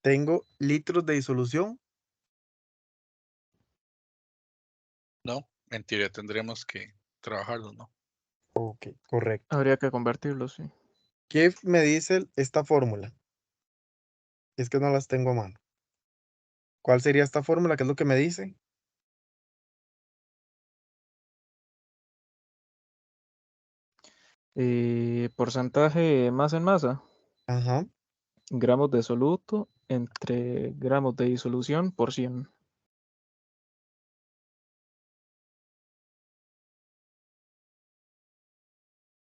¿Tengo litros de disolución? No, en teoría tendríamos que trabajarlo, ¿no? Ok, correcto. Habría que convertirlo, sí. ¿Qué me dice esta fórmula? Es que no las tengo a mano. ¿Cuál sería esta fórmula? ¿Qué es lo que me dice? Porcentaje masa en masa. Ajá. Gramos de soluto entre gramos de disolución por 100.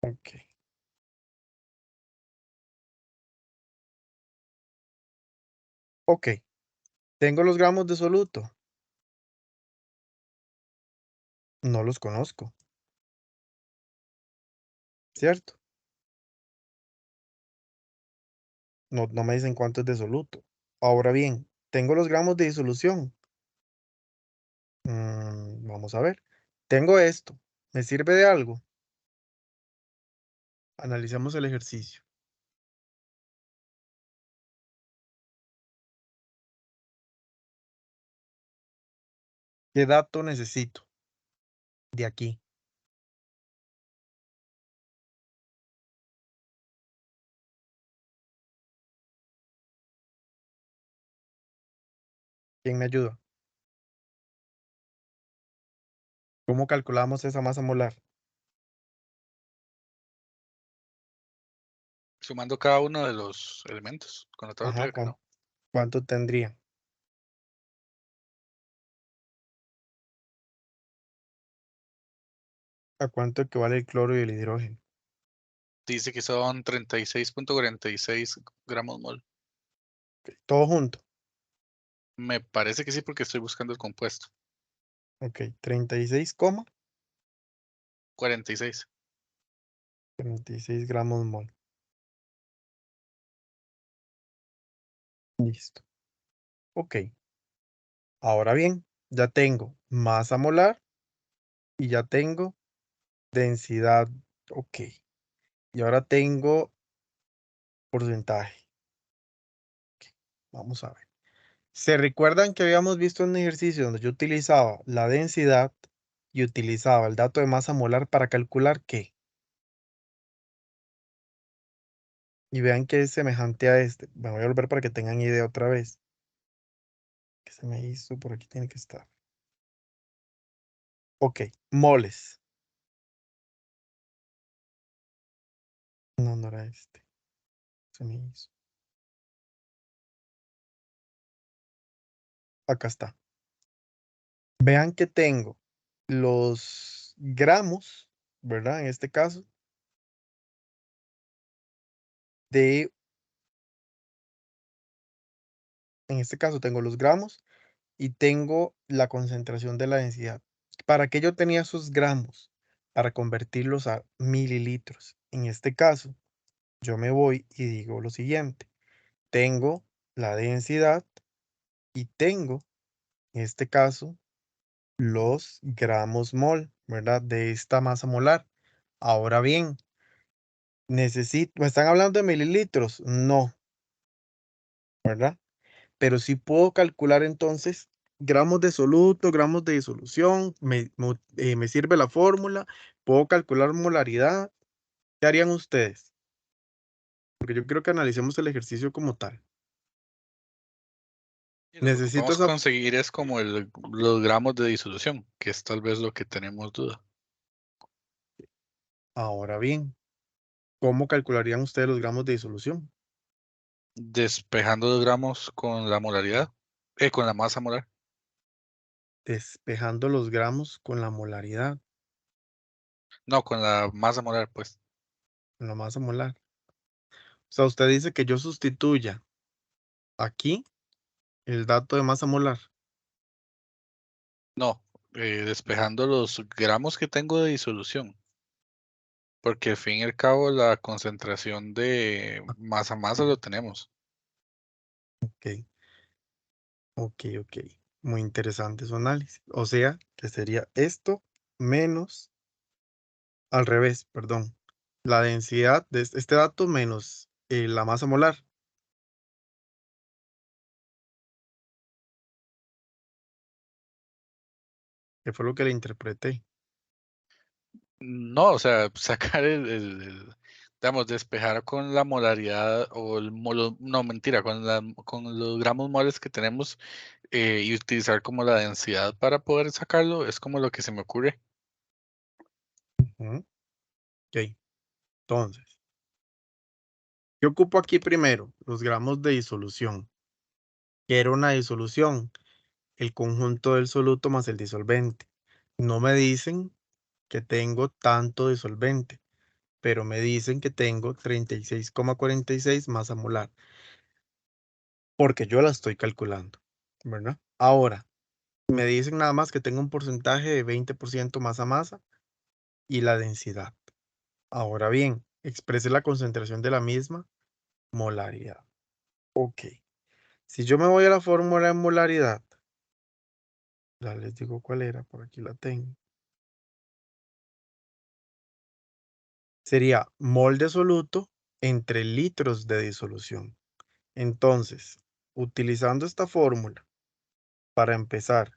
Ok. Ok. ¿Tengo los gramos de soluto? No los conozco. ¿Cierto? No, no me dicen cuánto es de soluto. Ahora bien, ¿tengo los gramos de disolución? Vamos a ver. Tengo esto. ¿Me sirve de algo? Analicemos el ejercicio. ¿Qué dato necesito de aquí? ¿Quién me ayuda? ¿Cómo calculamos esa masa molar? Sumando cada uno de los elementos con la tabla Ajá, periódica, ¿no? ¿cuánto tendría? ¿A cuánto equivale el cloro y el hidrógeno? Dice que son 36.46 gramos mol. Ok, todo junto. Me parece que sí porque estoy buscando el compuesto. Ok, 36,36 46. gramos mol. Listo. Ok. Ahora bien, ya tengo masa molar y ya tengo densidad. Ok. Y ahora tengo porcentaje. Vamos a ver. ¿Se recuerdan que habíamos visto un ejercicio donde yo utilizaba la densidad y utilizaba el dato de masa molar para calcular qué? Y vean que es semejante a este. Me voy a volver para que tengan idea otra vez. ¿Qué se me hizo? Por aquí tiene que estar. Ok, moles. No, no era este. Se me hizo. Acá está. Vean que tengo los gramos, ¿verdad? En este caso. de, en este caso tengo los gramos y tengo la concentración de la densidad. ¿Para qué yo tenía esos gramos? Para convertirlos a mililitros. En este caso, yo me voy y digo lo siguiente. Tengo la densidad y tengo, en este caso, los gramos mol, ¿verdad? De esta masa molar. Ahora bien, ¿me están hablando de mililitros? No, ¿verdad? Pero sí puedo calcular entonces gramos de soluto, gramos de disolución, me sirve la fórmula, puedo calcular molaridad. ¿Qué harían ustedes? Porque yo creo que analicemos el ejercicio como tal. Y lo que Necesito ocupamos esa... conseguir es como los gramos de disolución, que es tal vez lo que tenemos duda. Ahora bien, ¿cómo calcularían ustedes los gramos de disolución? Despejando los gramos con la molaridad, con la masa molar. Despejando los gramos con la molaridad, No, con la masa molar, pues. con la masa molar. O sea, usted dice que yo sustituya aquí el dato de masa molar. No, despejando los gramos que tengo de disolución. Porque al fin y al cabo la concentración de masa a masa lo tenemos. Ok, ok. Muy interesante su análisis. O sea, que sería esto menos, al revés, perdón. La densidad de este dato menos la masa molar. Que fue lo que le interpreté. No, o sea, sacar digamos, despejar con la molaridad o no, mentira, con los gramos moles que tenemos y utilizar como la densidad para poder sacarlo, es como lo que se me ocurre. Ujú. Ok, entonces, yo ocupo aquí primero los gramos de disolución. ¿Qué era una disolución? El conjunto del soluto más el disolvente. No me dicen que tengo tanto disolvente, pero me dicen que tengo 36,46 masa molar, porque yo la estoy calculando, ¿verdad? Ahora, me dicen nada más que tengo un porcentaje de 20% masa masa y la densidad. Ahora bien, exprese la concentración de la misma molaridad. Ok. Si yo me voy a la fórmula de molaridad, ya les digo cuál era, por aquí la tengo. Sería mol de soluto entre litros de disolución. Entonces, utilizando esta fórmula, para empezar,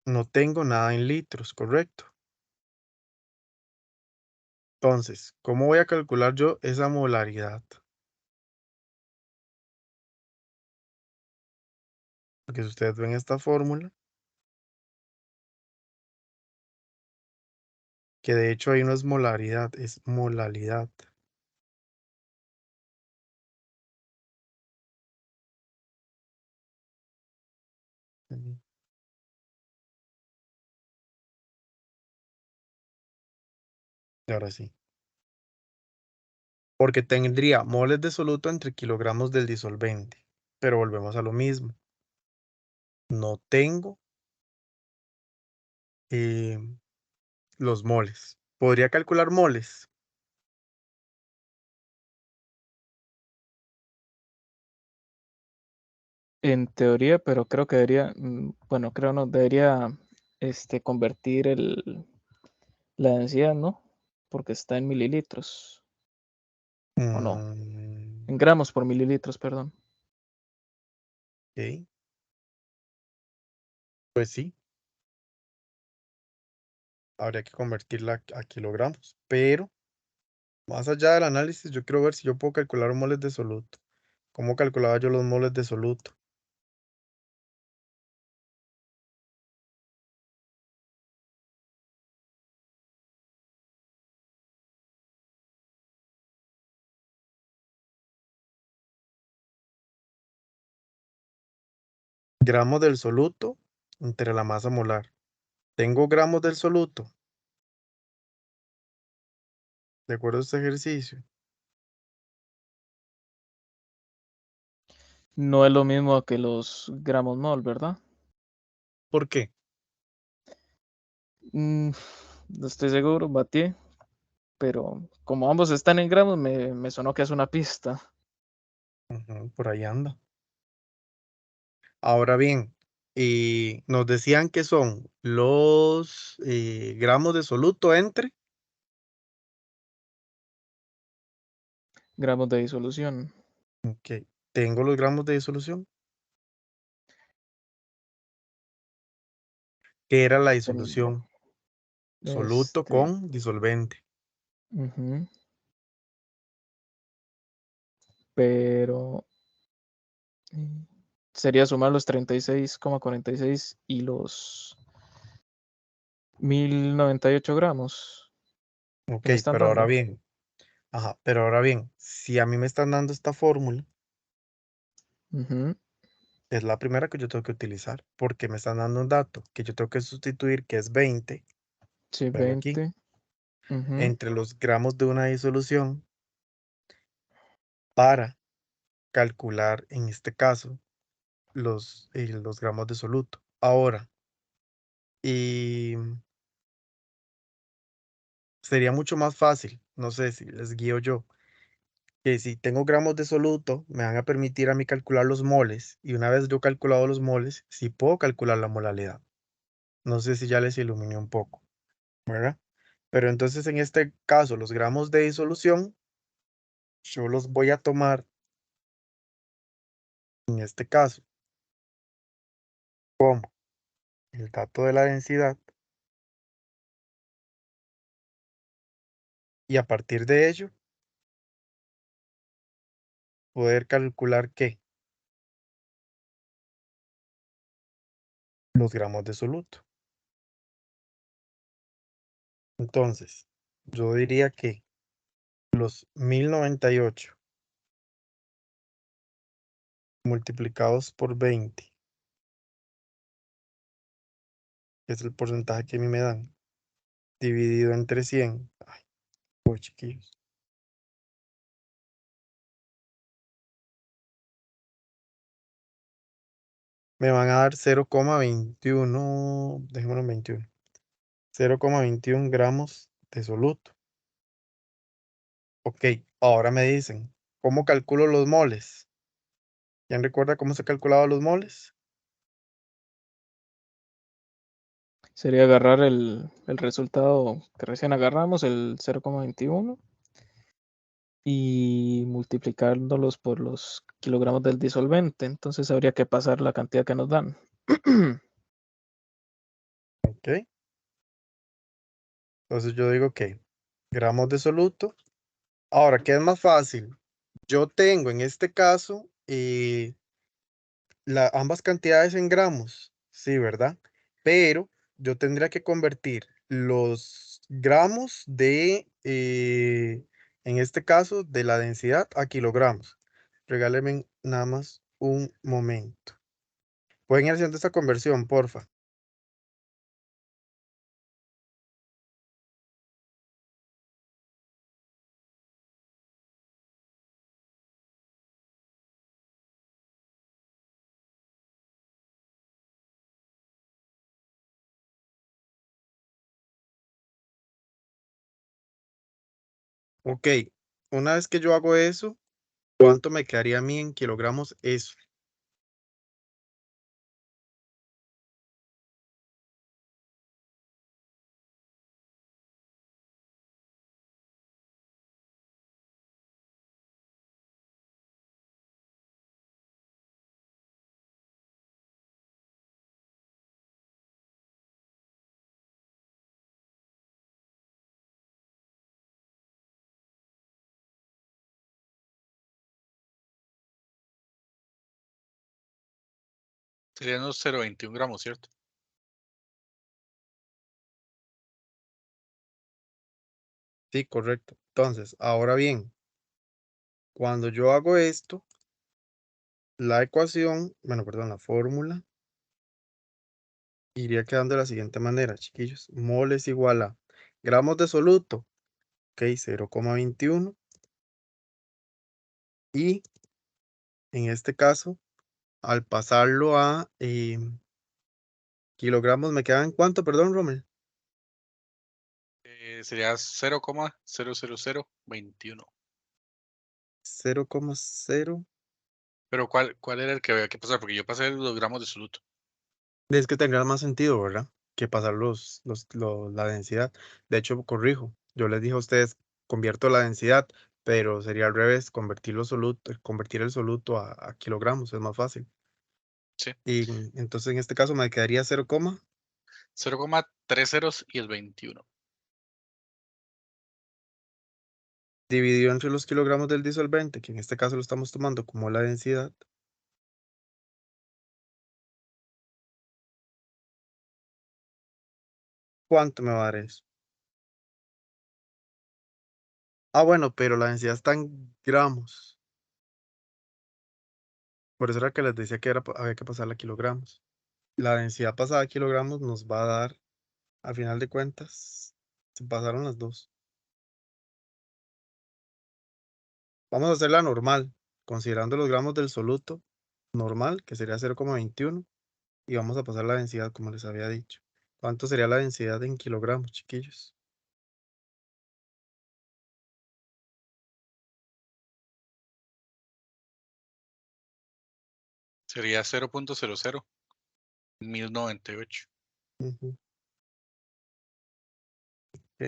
no tengo nada en litros, ¿correcto? Entonces, ¿cómo voy a calcular yo esa molaridad? Porque si ustedes ven esta fórmula, que de hecho ahí no es molaridad, es molalidad. Y ahora sí. Porque tendría moles de soluto entre kilogramos del disolvente. Pero volvemos a lo mismo. No tengo eh, los moles. ¿Podría calcular moles? En teoría, pero creo que debería, bueno, creo no, debería convertir la densidad, ¿no? Porque está en mililitros, ¿o no? En Mm, gramos por mililitros, perdón. ok, pues sí, habría que convertirla a kilogramos. Pero más allá del análisis, yo quiero ver si yo puedo calcular moles de soluto. ¿Cómo calculaba yo los moles de soluto? Gramos del soluto entre la masa molar. Tengo gramos del soluto. de acuerdo a este ejercicio. No es lo mismo que los gramos mol, ¿verdad? ¿Por qué? No estoy seguro, batí, pero como ambos están en gramos, me sonó que es una pista. Ujú, por ahí anda. Ahora bien, nos decían que son los gramos de soluto entre. Gramos de disolución. Ok, tengo los gramos de disolución. ¿Qué era la Ten- disolución? Soluto Este, con disolvente. ujú, pero sería sumar los 36,46 y los 1098 gramos Ok, que me están pero ahora dando. bien, ajá, pero ahora bien, si a mí me están dando esta fórmula, Ujú, es la primera que yo tengo que utilizar, porque me están dando un dato que yo tengo que sustituir, que es 20, sí, velo aquí, 20. Ujú, entre los gramos de una disolución para calcular, en este caso, los gramos de soluto. Ahora, y sería mucho más fácil, no sé si les guío yo, que si tengo gramos de soluto, me van a permitir a mí calcular los moles, y una vez yo calculado los moles, sí puedo calcular la molalidad. No sé si ya les iluminé un poco, ¿verdad? Pero entonces en este caso, los gramos de disolución, yo los voy a tomar, en este caso, como el dato de la densidad, y a partir de ello, poder calcular ¿qué? Los gramos de soluto. Entonces, yo diría que los 1098 multiplicados por 20, que es el porcentaje que a mí me dan, dividido entre 100, ay, pues chiquillos, me van a dar 0,21, dejémoslo en 21, 0,21 gramos de soluto. Ok, ahora me dicen, ¿cómo calculo los moles? ¿Quién recuerda cómo se calculaban los moles? sería agarrar el resultado que recién agarramos, el 0,21, y multiplicándolos por los kilogramos del disolvente. Entonces habría que pasar la cantidad que nos dan. Ok, entonces yo digo que gramos de soluto. Ahora, ¿qué es más fácil? Yo tengo en este caso ambas cantidades en gramos, sí, ¿verdad? Pero yo tendría que convertir los gramos en este caso, de la densidad a kilogramos. Regálenme nada más un momento. Pueden ir haciendo esta conversión, porfa. Ok, una vez que yo hago eso, ¿cuánto me quedaría a mí en kilogramos eso? Serían unos 0,21 gramos, ¿cierto? Sí, correcto. Entonces, ahora bien, cuando yo hago esto, la ecuación, bueno, perdón, la fórmula iría quedando de la siguiente manera, chiquillos. Mol es igual a gramos de soluto Ok, 0,21. Y en este caso, al pasarlo a kilogramos, ¿me quedan cuánto? Perdón, Rommel. Sería 0,00021. 0,0. Pero ¿cuál era el que había que pasar? Porque yo pasé los gramos de soluto. Es que tendría más sentido, ¿verdad? Que pasar la densidad. De hecho, corrijo. Yo les dije a ustedes, convierto la densidad, pero sería al revés, convertir el soluto a kilogramos, es más fácil. Sí. Y entonces en este caso me quedaría 0, 0,3 ceros y el 21. dividido entre los kilogramos del disolvente, que en este caso lo estamos tomando como la densidad. ¿Cuánto me va a dar eso? Ah, bueno, pero la densidad está en gramos. Por eso era que les decía que había que pasarla a kilogramos. La densidad pasada a kilogramos nos va a dar, a final de cuentas, se pasaron las dos. Vamos a hacerla normal, considerando los gramos del soluto normal, que sería 0,21, y vamos a pasar la densidad como les había dicho. ¿Cuánto sería la densidad en kilogramos, chiquillos? Sería 0,001098. Ujú. Ok,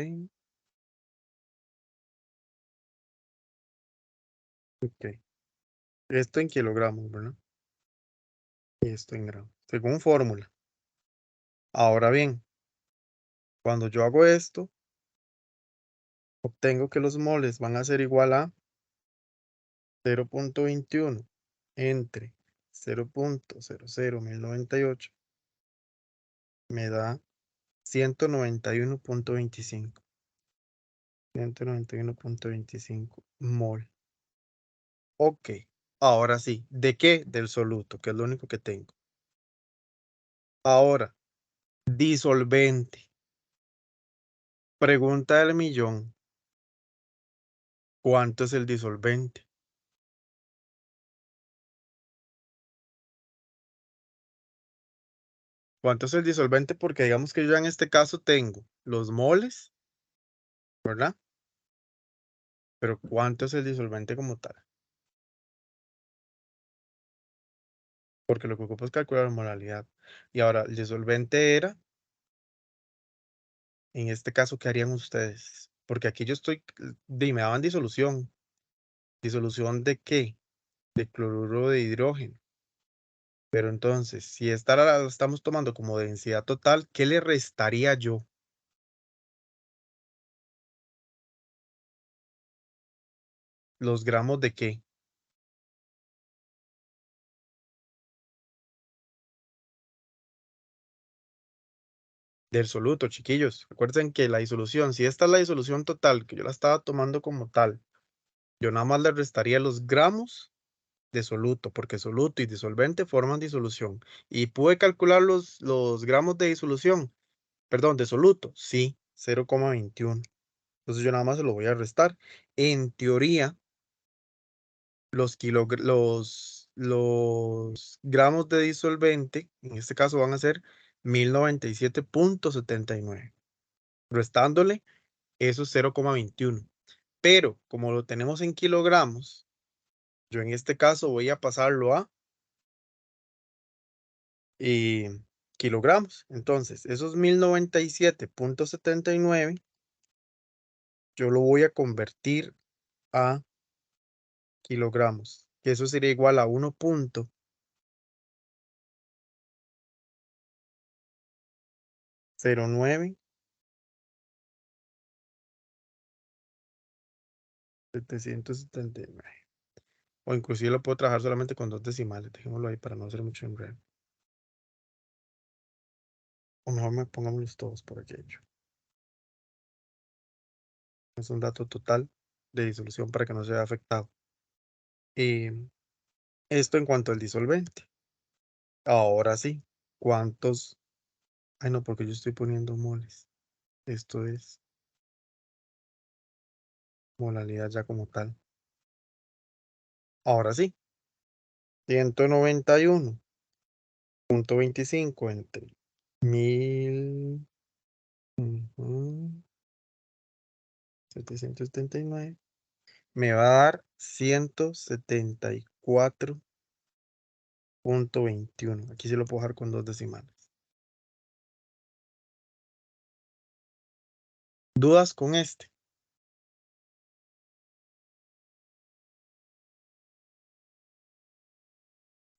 ok. Esto en kilogramos, ¿verdad? Y esto en gramos, según fórmula. Ahora bien, cuando yo hago esto, obtengo que los moles van a ser igual a 0,21 entre 0,00198 me da 191,25. 191,25 mol. Ok, ahora sí. ¿De qué? Del soluto, que es lo único que tengo. Ahora, disolvente. Pregunta del millón. ¿Cuánto es el disolvente? ¿Cuánto es el disolvente? Porque digamos que yo en este caso tengo los moles, ¿verdad? Pero ¿cuánto es el disolvente como tal? Porque lo que ocupo es calcular la molalidad. Y ahora, el disolvente era, en este caso, ¿qué harían ustedes? Porque aquí yo estoy, me daban disolución. ¿Disolución de qué? De cloruro de hidrógeno. Pero entonces, si esta la estamos tomando como densidad total, ¿qué le restaría yo? ¿Los gramos de qué? Del soluto, chiquillos. Recuerden que la disolución, si esta es la disolución total, que yo la estaba tomando como tal, yo nada más le restaría los gramos de soluto, porque soluto y disolvente forman disolución. ¿Y pude calcular los gramos de disolución? Perdón, de soluto. Sí, 0,21. Entonces yo nada más se lo voy a restar. En teoría, los gramos de disolvente, en este caso van a ser 1097,79. Restándole, eso es 0,21. Pero como lo tenemos en kilogramos, yo en este caso voy a pasarlo a kilogramos. Entonces, esos 1097,79 yo lo voy a convertir a kilogramos, que eso sería igual a 1,09,779. O inclusive lo puedo trabajar solamente con dos decimales. Dejémoslo ahí para no hacer mucho enredo. O mejor pongámoslos todos por aquello. Es un dato total de disolución para que no se vea afectado. Y esto en cuanto al disolvente. Ahora sí, ¿cuántos? Ay, no, porque yo estoy poniendo moles. Esto es molalidad ya como tal. Ahora sí, 191.25 entre 1000, 779, me va a dar 174.21. Aquí sí lo puedo dejar con 2 decimales. ¿Dudas con este?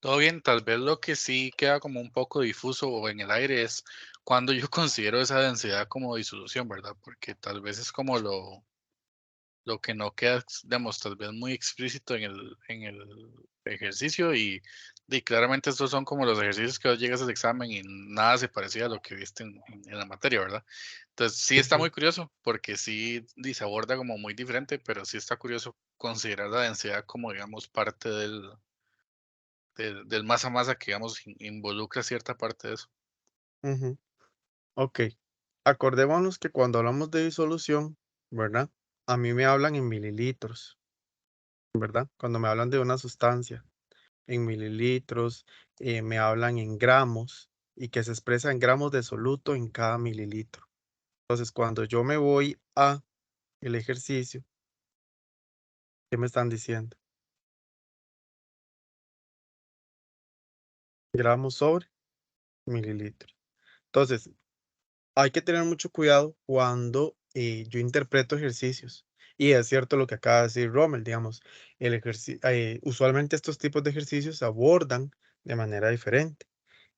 Todo bien, tal vez lo que sí queda como un poco difuso o en el aire es cuando yo considero esa densidad como disolución, ¿verdad? Porque tal vez es como lo que no queda, digamos, tal vez muy explícito en el ejercicio y claramente estos son como los ejercicios que vos llegas al examen y nada se parecía a lo que viste en la materia, ¿verdad? Entonces sí está Ujú, muy curioso porque sí se aborda como muy diferente, pero sí está curioso considerar la densidad como, digamos, parte del masa a masa que, digamos, involucra cierta parte de eso. ujú. Ok, acordémonos que cuando hablamos de disolución, ¿verdad? A mí me hablan en mililitros, ¿verdad? Cuando me hablan de una sustancia, en mililitros, me hablan en gramos y que se expresa en gramos de soluto en cada mililitro. Entonces, cuando yo me voy a el ejercicio, ¿qué me están diciendo? Gramos sobre mililitros. Entonces, hay que tener mucho cuidado cuando yo interpreto ejercicios. Y es cierto lo que acaba de decir Rommel, digamos, usualmente estos tipos de ejercicios se abordan de manera diferente.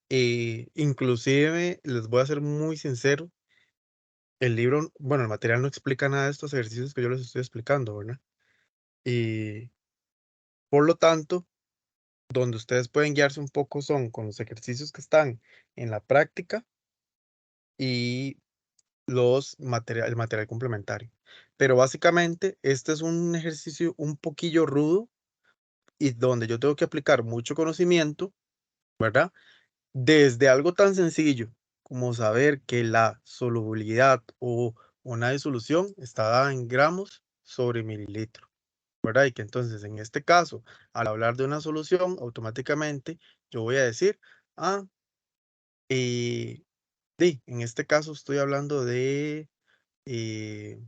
Inclusive, les voy a ser muy sincero, el libro, bueno, el material no explica nada de estos ejercicios que yo les estoy explicando, ¿verdad? Y por lo tanto, donde ustedes pueden guiarse un poco son con los ejercicios que están en la práctica y el material complementario. Pero básicamente, este es un ejercicio un poquillo rudo y donde yo tengo que aplicar mucho conocimiento, ¿verdad? Desde algo tan sencillo como saber que la solubilidad o una disolución está dada en gramos sobre mililitro, ¿verdad? Y que entonces en este caso, al hablar de una solución, automáticamente yo voy a decir, ah, sí, en este caso estoy hablando eh, de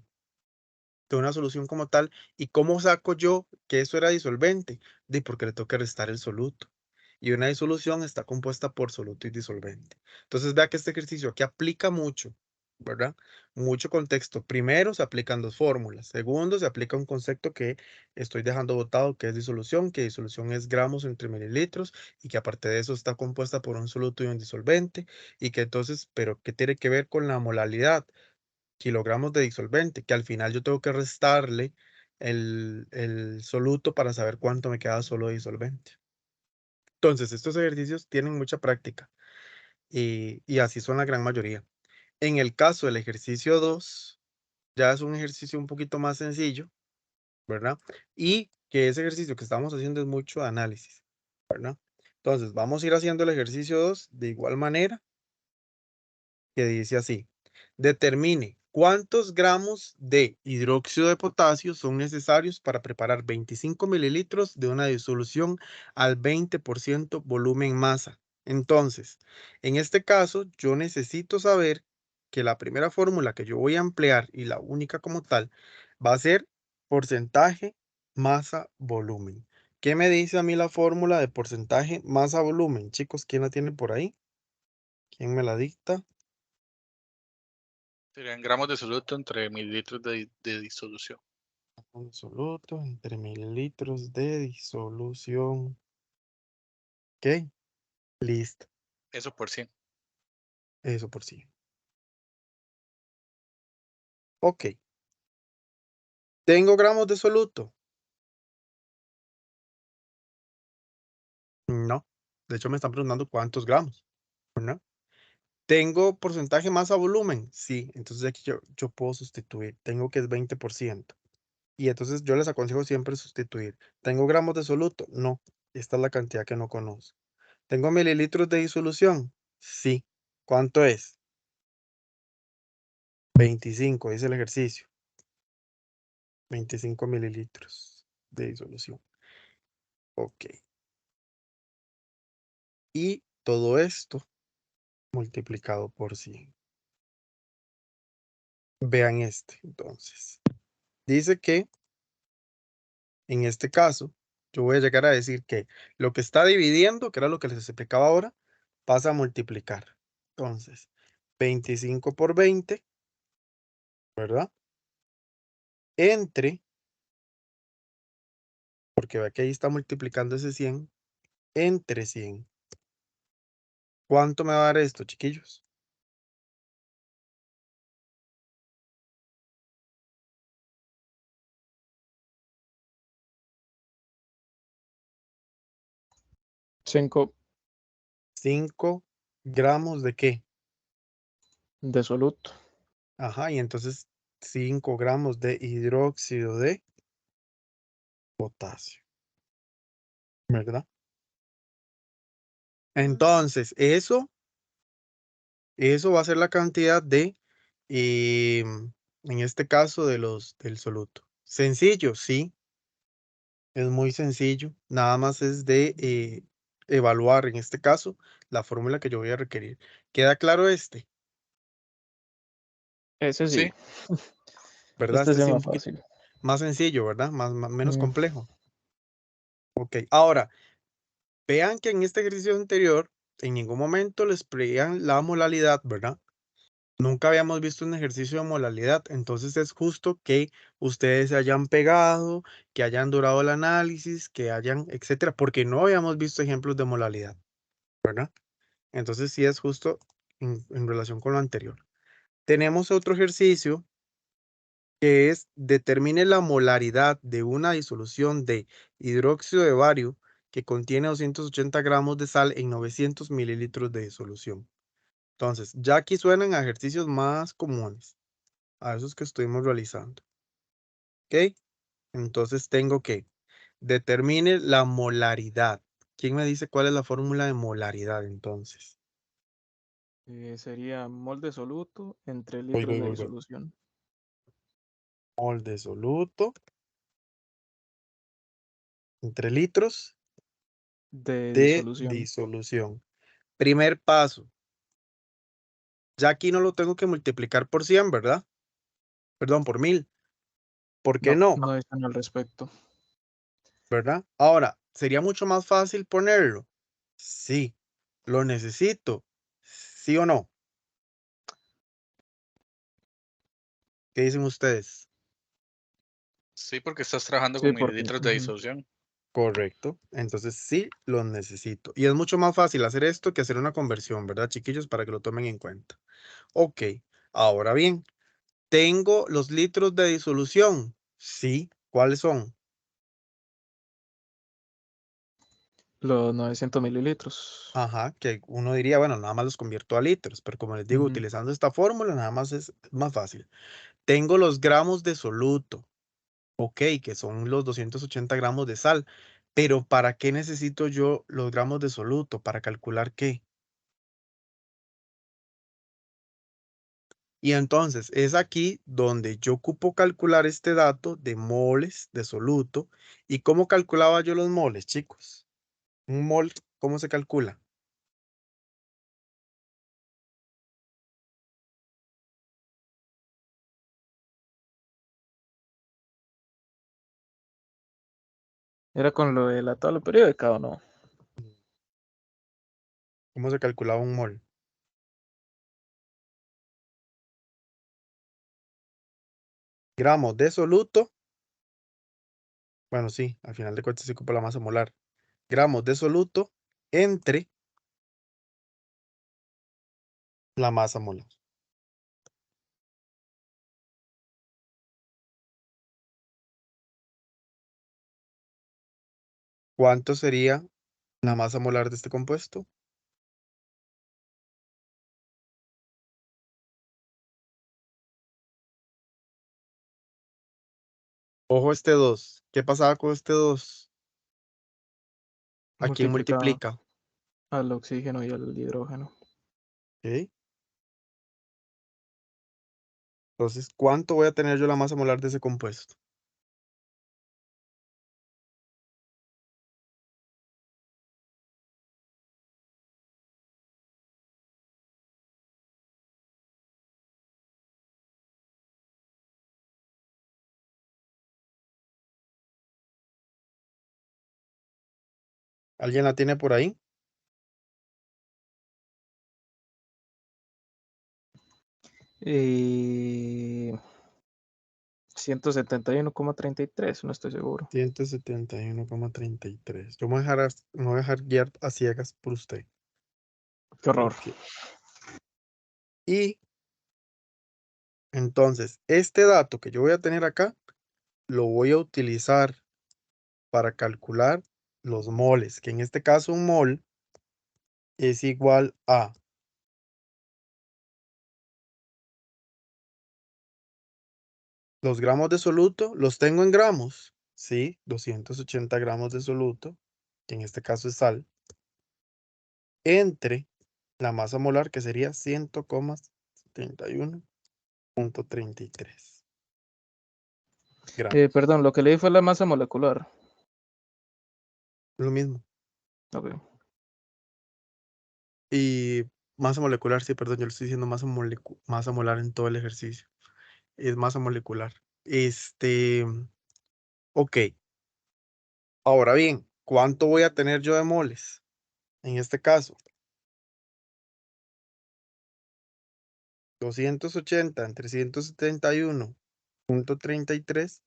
una solución como tal. ¿Y cómo saco yo que eso era disolvente? Porque le toca restar el soluto. Y una disolución está compuesta por soluto y disolvente. Entonces vea que este ejercicio aquí aplica mucho, ¿verdad? Mucho contexto. Primero se aplican dos fórmulas. Segundo se aplica un concepto que estoy dejando botado, que es disolución, que disolución es gramos entre mililitros y que aparte de eso está compuesta por un soluto y un disolvente. Y que entonces, pero ¿qué tiene que ver con la molalidad? Kilogramos de disolvente, que al final yo tengo que restarle el soluto para saber cuánto me queda solo de disolvente. Entonces, estos ejercicios tienen mucha práctica y así son la gran mayoría. En el caso del ejercicio 2, ya es un ejercicio un poquito más sencillo, ¿verdad? Y que ese ejercicio que estamos haciendo es mucho análisis, ¿verdad? Entonces, vamos a ir haciendo el ejercicio 2 de igual manera, que dice así: determine cuántos gramos de hidróxido de potasio son necesarios para preparar 25 mililitros de una disolución al 20% volumen masa. Entonces, en este caso, yo necesito saber que la primera fórmula que yo voy a emplear y la única como tal va a ser porcentaje masa volumen. ¿Qué me dice a mí la fórmula de porcentaje masa volumen? Chicos, ¿quién la tiene por ahí? ¿Quién me la dicta? Serían gramos de soluto entre mililitros de disolución. Absoluto entre mililitros de disolución. Ok, listo. Eso por 100. Eso por sí. Ok. ¿Tengo gramos de soluto? No. De hecho, me están preguntando cuántos gramos, ¿no? ¿Tengo porcentaje masa volumen? Sí. Entonces aquí yo puedo sustituir. Tengo que es 20%. Y entonces yo les aconsejo siempre sustituir. ¿Tengo gramos de soluto? No. Esta es la cantidad que no conozco. ¿Tengo mililitros de disolución? Sí. ¿Cuánto es? 25, dice el ejercicio. 25 mililitros de disolución. Ok. Y todo esto multiplicado por 100. Vean entonces. Dice que en este caso, yo voy a llegar a decir que lo que está dividiendo, que era lo que les explicaba ahora, pasa a multiplicar. Entonces, 25 por 20, ¿verdad? Entre, porque ve que ahí está multiplicando ese 100, entre 100. ¿Cuánto me va a dar esto, chiquillos? ¿5 5 gramos de qué? de soluto? Ajá, y entonces 5 gramos de hidróxido de potasio, ¿verdad? Entonces, eso va a ser la cantidad de, en este caso, del soluto. Sencillo, sí, es muy sencillo. Nada más es de evaluar, en este caso, la fórmula que yo voy a requerir. ¿Queda claro este? Ese sí. Sí, ¿Verdad? Este Este sí es sí, un más poquito fácil. más sencillo, ¿verdad? Menos Mm, complejo. Ok, ahora, vean que en este ejercicio anterior, en ningún momento les pedían la molaridad, ¿verdad? Nunca habíamos visto un ejercicio de molaridad, entonces es justo que ustedes se hayan pegado, que hayan durado el análisis, que hayan, etcétera, porque no habíamos visto ejemplos de molaridad, ¿verdad? Entonces sí es justo en relación con lo anterior. Tenemos otro ejercicio que es determine la molaridad de una disolución de hidróxido de bario que contiene 280 gramos de sal en 900 mililitros de disolución. Entonces, ya aquí suenan a ejercicios más comunes, a esos que estuvimos realizando. ¿Ok? Entonces tengo que determine la molaridad. ¿Quién me dice cuál es la fórmula de molaridad entonces? sería mol de soluto entre Voy, litros voy, de voy, voy. disolución Mol de soluto entre litros de de disolución. disolución. Primer paso. Ya aquí no lo tengo que multiplicar por 100, ¿verdad? Perdón, por 1000. ¿Por qué No, no? no dicen al respecto. ¿Verdad? Ahora, ¿sería mucho más fácil ponerlo? Sí. ¿Lo necesito? ¿Sí o no? ¿Qué dicen ustedes? sí, porque estás trabajando Sí, con porque mililitros de disolución. Correcto. Entonces sí los necesito. Y es mucho más fácil hacer esto que hacer una conversión, ¿verdad, chiquillos? Para que lo tomen en cuenta. Ok. Ahora bien, ¿tengo los litros de disolución? Sí. ¿Cuáles son? los 900 mililitros. Ajá, que uno diría, bueno, nada más los convierto a litros, pero como les digo, Ujú. utilizando esta fórmula, nada más es más fácil. Tengo los gramos de soluto, ok, que son los 280 gramos de sal, pero ¿para qué necesito yo los gramos de soluto? ¿Para calcular qué? Y entonces es aquí donde yo ocupo calcular este dato de moles de soluto. ¿Y cómo calculaba yo los moles, chicos? Un mol, ¿cómo se calcula? ¿Era con lo de la tabla periódica o no? ¿Cómo se calculaba un mol? Gramos de soluto. Bueno, sí, al final de cuentas se ocupa la masa molar. Gramos de soluto entre la masa molar. ¿Cuánto sería la masa molar de este compuesto? Ojo este 2. ¿Qué pasaba con este 2? ¿A quién Multiplicado multiplica? al oxígeno y al hidrógeno. ¿Ok? Entonces, ¿cuánto voy a tener yo la masa molar de ese compuesto? ¿Alguien la tiene por ahí? 171,33, no estoy seguro. 171,33. Yo me voy a dejar guiar a ciegas por usted. Qué horror. Ok. Y entonces, este dato que yo voy a tener acá, lo voy a utilizar para calcular los moles, que en este caso un mol es igual a los gramos de soluto, los tengo en gramos, ¿sí? 280 gramos de soluto, que en este caso es sal, entre la masa molar, que sería 100,71.33 gramos. Perdón, lo que leí fue la masa molecular. Lo mismo. Ok. Y masa molecular, sí, perdón, yo le estoy diciendo masa molar en todo el ejercicio. Es masa molecular. Ok. Ahora bien, ¿cuánto voy a tener yo de moles? En este caso, 280 entre 171.33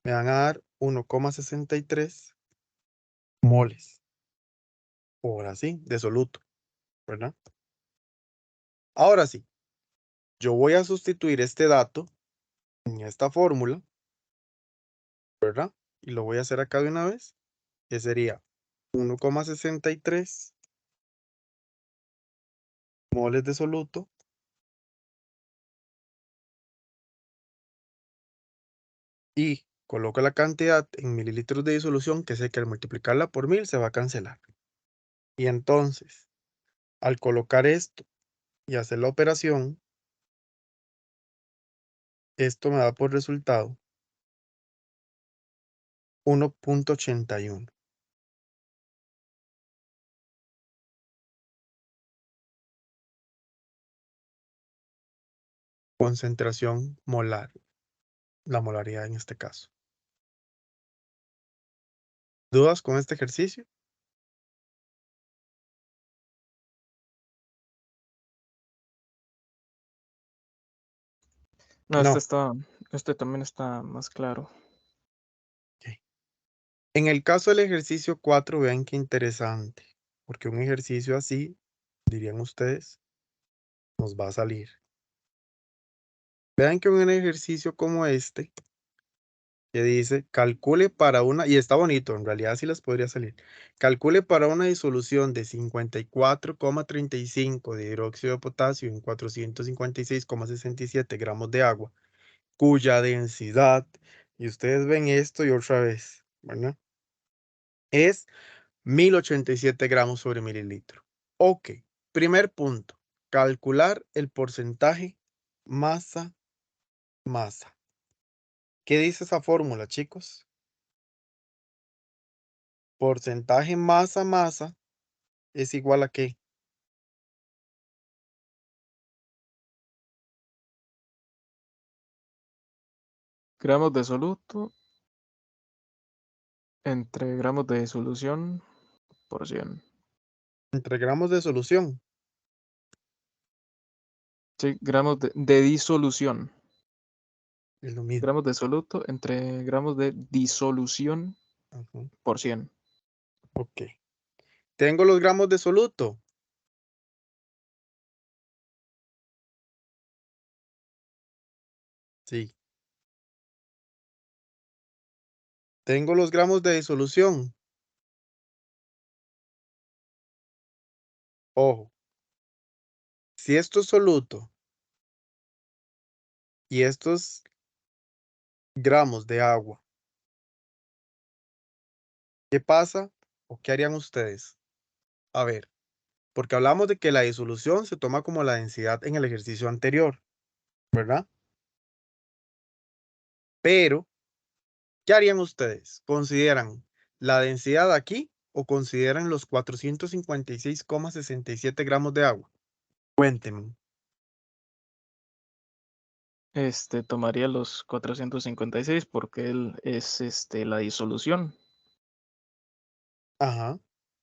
me van a dar 1,63 moles. Ahora sí, de soluto, ¿verdad? Ahora sí, yo voy a sustituir este dato en esta fórmula, ¿verdad? Y lo voy a hacer acá de una vez, que sería 1,63 moles de soluto y coloco la cantidad en mililitros de disolución, que sé que al multiplicarla por 1000 se va a cancelar. Y entonces, al colocar esto y hacer la operación, esto me da por resultado 1,81. Concentración molar, la molaridad en este caso. ¿Dudas con este ejercicio? No, No. este también está más claro. Ok. En el caso del ejercicio 4, vean qué interesante, porque un ejercicio así, dirían ustedes, nos va a salir. Vean que un ejercicio como este, que dice, calcule para una, y está bonito, en realidad sí les podría salir, calcule para una disolución de 54,35 de hidróxido de potasio en 456,67 gramos de agua, cuya densidad, y ustedes ven esto y otra vez, ¿verdad? Es 1087 gramos sobre mililitro. Ok, primer punto, calcular el porcentaje masa. ¿Qué dice esa fórmula, chicos? Porcentaje masa es igual a ¿qué? Gramos de soluto entre gramos de disolución por 100. Entre gramos de solución. Sí, gramos de disolución. Es lo mismo. Gramos de soluto entre gramos de disolución Ujú. por 100. Ok. Tengo los gramos de soluto. Sí. Tengo los gramos de disolución. Ojo. Si esto es soluto y estos gramos de agua, ¿qué pasa o qué harían ustedes? A ver, porque hablamos de que la disolución se toma como la densidad en el ejercicio anterior, ¿verdad? Pero, ¿qué harían ustedes? ¿Consideran la densidad aquí o consideran los 456,67 gramos de agua? Cuéntenme. Tomaría los 456 porque él es la disolución. Ajá.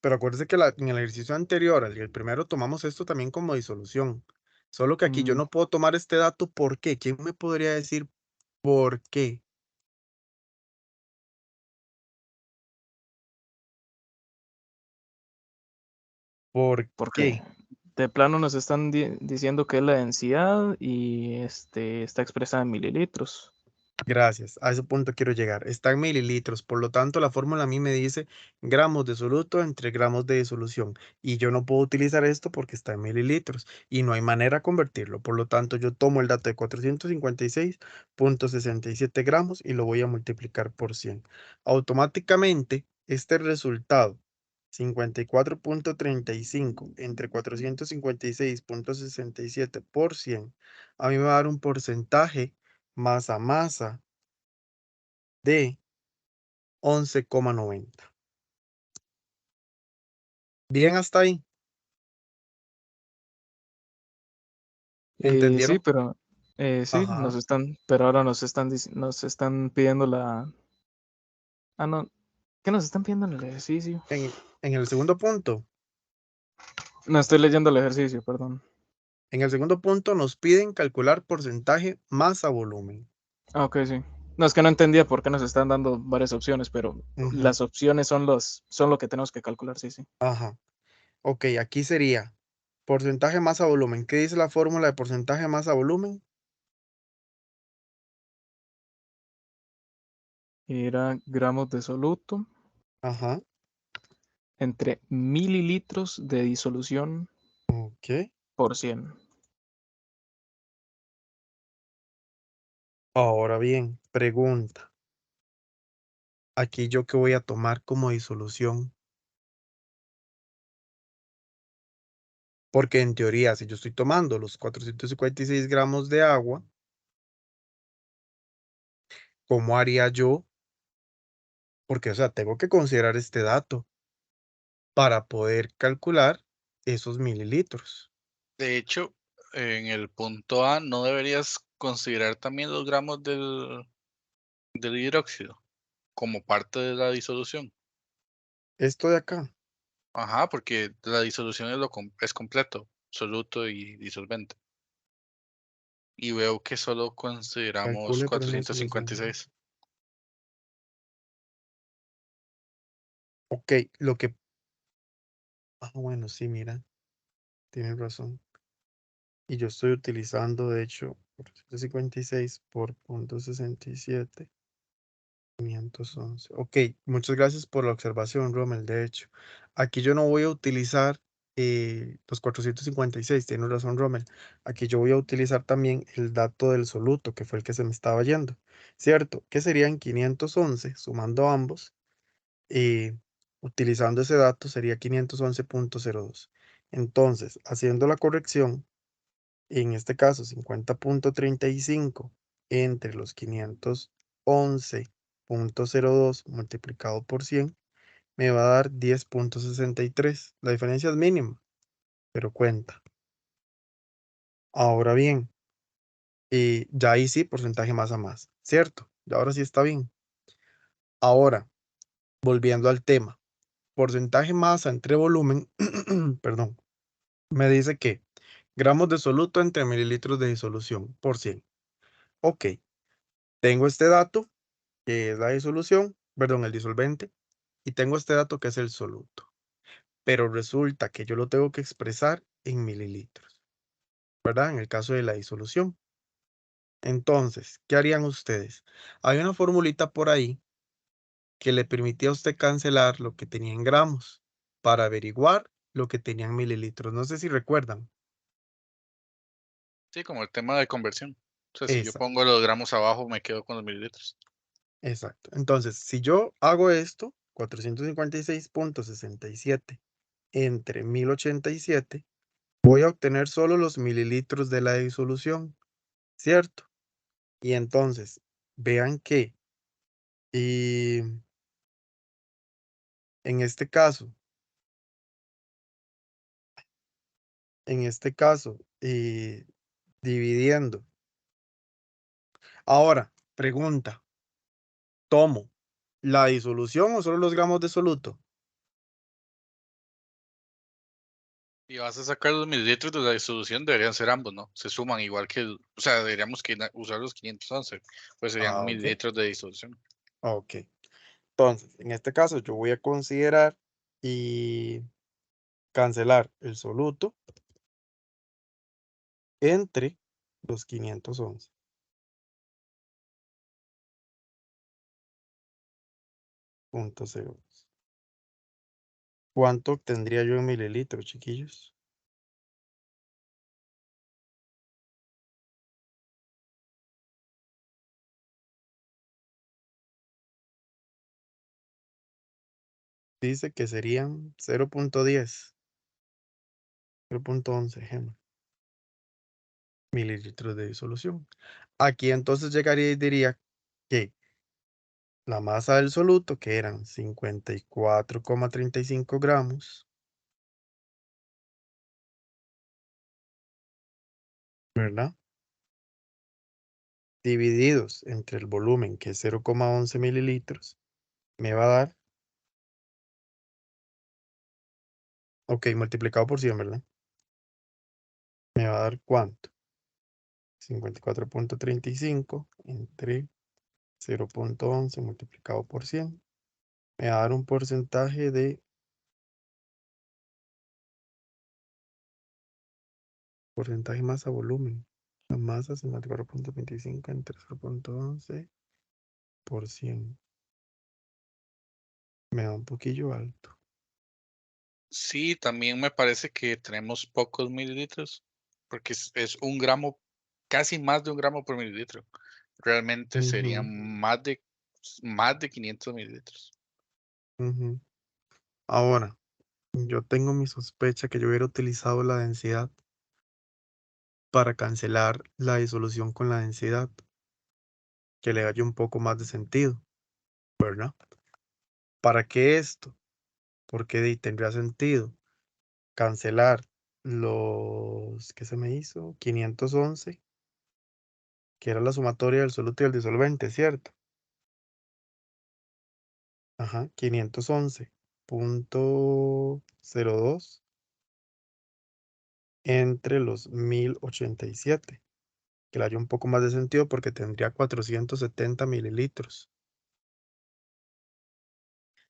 pero acuérdese que en el ejercicio anterior, el primero, tomamos esto también como disolución. Solo que aquí yo Mm, no puedo tomar este dato, ¿por qué? ¿Quién me podría decir por qué? ¿Por porque qué? de plano nos están diciendo que es la densidad y está expresada en mililitros. Gracias, a ese punto quiero llegar. Está en mililitros, por lo tanto la fórmula a mí me dice gramos de soluto entre gramos de disolución y yo no puedo utilizar esto porque está en mililitros y no hay manera de convertirlo. Por lo tanto, yo tomo el dato de 456,67 gramos y lo voy a multiplicar por 100. Automáticamente, este resultado, 54,35 entre 456,67 por 100, a mí me va a dar un porcentaje masa a masa de 11,90. Bien hasta ahí. Sí, ¿Entendieron? pero sí, Ajá. pero ahora nos están pidiendo no, ¿qué nos están pidiendo en el ejercicio? En el segundo punto, No estoy leyendo el ejercicio, perdón. nos piden calcular porcentaje masa volumen. Ah, ok, sí. No, es que no entendía por qué nos están dando varias opciones, pero Ujú. las opciones son lo que tenemos que calcular, sí, sí. Ajá. Ok, aquí sería porcentaje masa volumen. ¿Qué dice la fórmula de porcentaje masa volumen? Era gramos de soluto Ajá. entre mililitros de disolución Ok. por 100. Ahora bien, pregunta. Aquí yo qué voy a tomar como disolución. Porque en teoría, si yo estoy tomando los 456 gramos de agua, ¿cómo haría yo? Porque, o sea, tengo que considerar este dato para poder calcular esos mililitros. De hecho, en el punto A no deberías considerar también los gramos del hidróxido como parte de la disolución. Esto de acá, Ajá, porque la disolución es completo, soluto y disolvente. Y veo que solo consideramos calcule para una disolución. 456. Ok, lo que... Ah, bueno, sí, mira, tienes razón. Y yo estoy utilizando, de hecho, 456 por punto 67. 511. Ok, muchas gracias por la observación, Rommel. De hecho, aquí yo no voy a utilizar los 456, tienes razón, Rommel. Aquí yo voy a utilizar también el dato del soluto, que fue el que se me estaba yendo, ¿cierto? Que serían 511, sumando ambos, eh, utilizando ese dato sería 511,02. Entonces, haciendo la corrección, en este caso 50,35 entre los 511,02 multiplicado por 100 me va a dar 10,63. La diferencia es mínima, pero cuenta. Ahora bien, ya ahí sí, porcentaje más a más, ¿cierto? Ya ahora sí está bien. Ahora, volviendo al tema, porcentaje masa entre volumen, perdón, me dice que gramos de soluto entre mililitros de disolución por 100. Ok, tengo este dato que es la disolución, perdón, el disolvente, y tengo este dato que es el soluto. Pero resulta que yo lo tengo que expresar en mililitros, ¿verdad? En el caso de la disolución. Entonces, ¿qué harían ustedes? Hay una formulita por ahí que le permitía a usted cancelar lo que tenía en gramos para averiguar lo que tenía en mililitros. No sé si recuerdan. Sí, como el tema de conversión. O sea, si yo Esa, pongo los gramos abajo, me quedo con los mililitros. exacto. Entonces, si yo hago esto, 456,67 entre 1087, voy a obtener solo los mililitros de la disolución, ¿cierto? Y entonces, vean que y en este caso, dividiendo. Ahora, pregunta, ¿tomo la disolución o solo los gramos de soluto? Y vas a sacar los mililitros de la disolución, deberían ser ambos, ¿no? Se suman igual que, o sea, deberíamos usar los 511, pues serían Ok. mililitros de disolución. Ok. Entonces, en este caso yo voy a considerar y cancelar el soluto entre los 511. Punto cero. ¿Cuánto obtendría yo en mililitros, chiquillos? Dice que serían 0.10, 0.11 mililitros de disolución. Aquí entonces llegaría y diría que la masa del soluto, que eran 54,35 gramos, ¿verdad? Divididos entre el volumen, que es 0,11 mililitros, me va a dar, ok, multiplicado por 100, ¿verdad? Me va a dar ¿cuánto? 54,35 entre 0.11 multiplicado por 100. Me va a dar un porcentaje de porcentaje masa volumen. La masa 54,25 entre 0.11 por 100. Me da un poquillo alto. Sí, también me parece que tenemos pocos mililitros, porque es 1 gramo, casi más de 1 gramo por mililitro. Realmente serían Ujú, más de 500 mililitros. ujú. Ahora, yo tengo mi sospecha que yo hubiera utilizado la densidad para cancelar la disolución con la densidad, que le haya un poco más de sentido, ¿verdad? ¿Para qué esto? Porque tendría sentido cancelar los, ¿qué se me hizo? 511, que era la sumatoria del soluto y el disolvente, ¿cierto? Ajá, 511,02 entre los 1087, que le haya un poco más de sentido porque tendría 470 mililitros.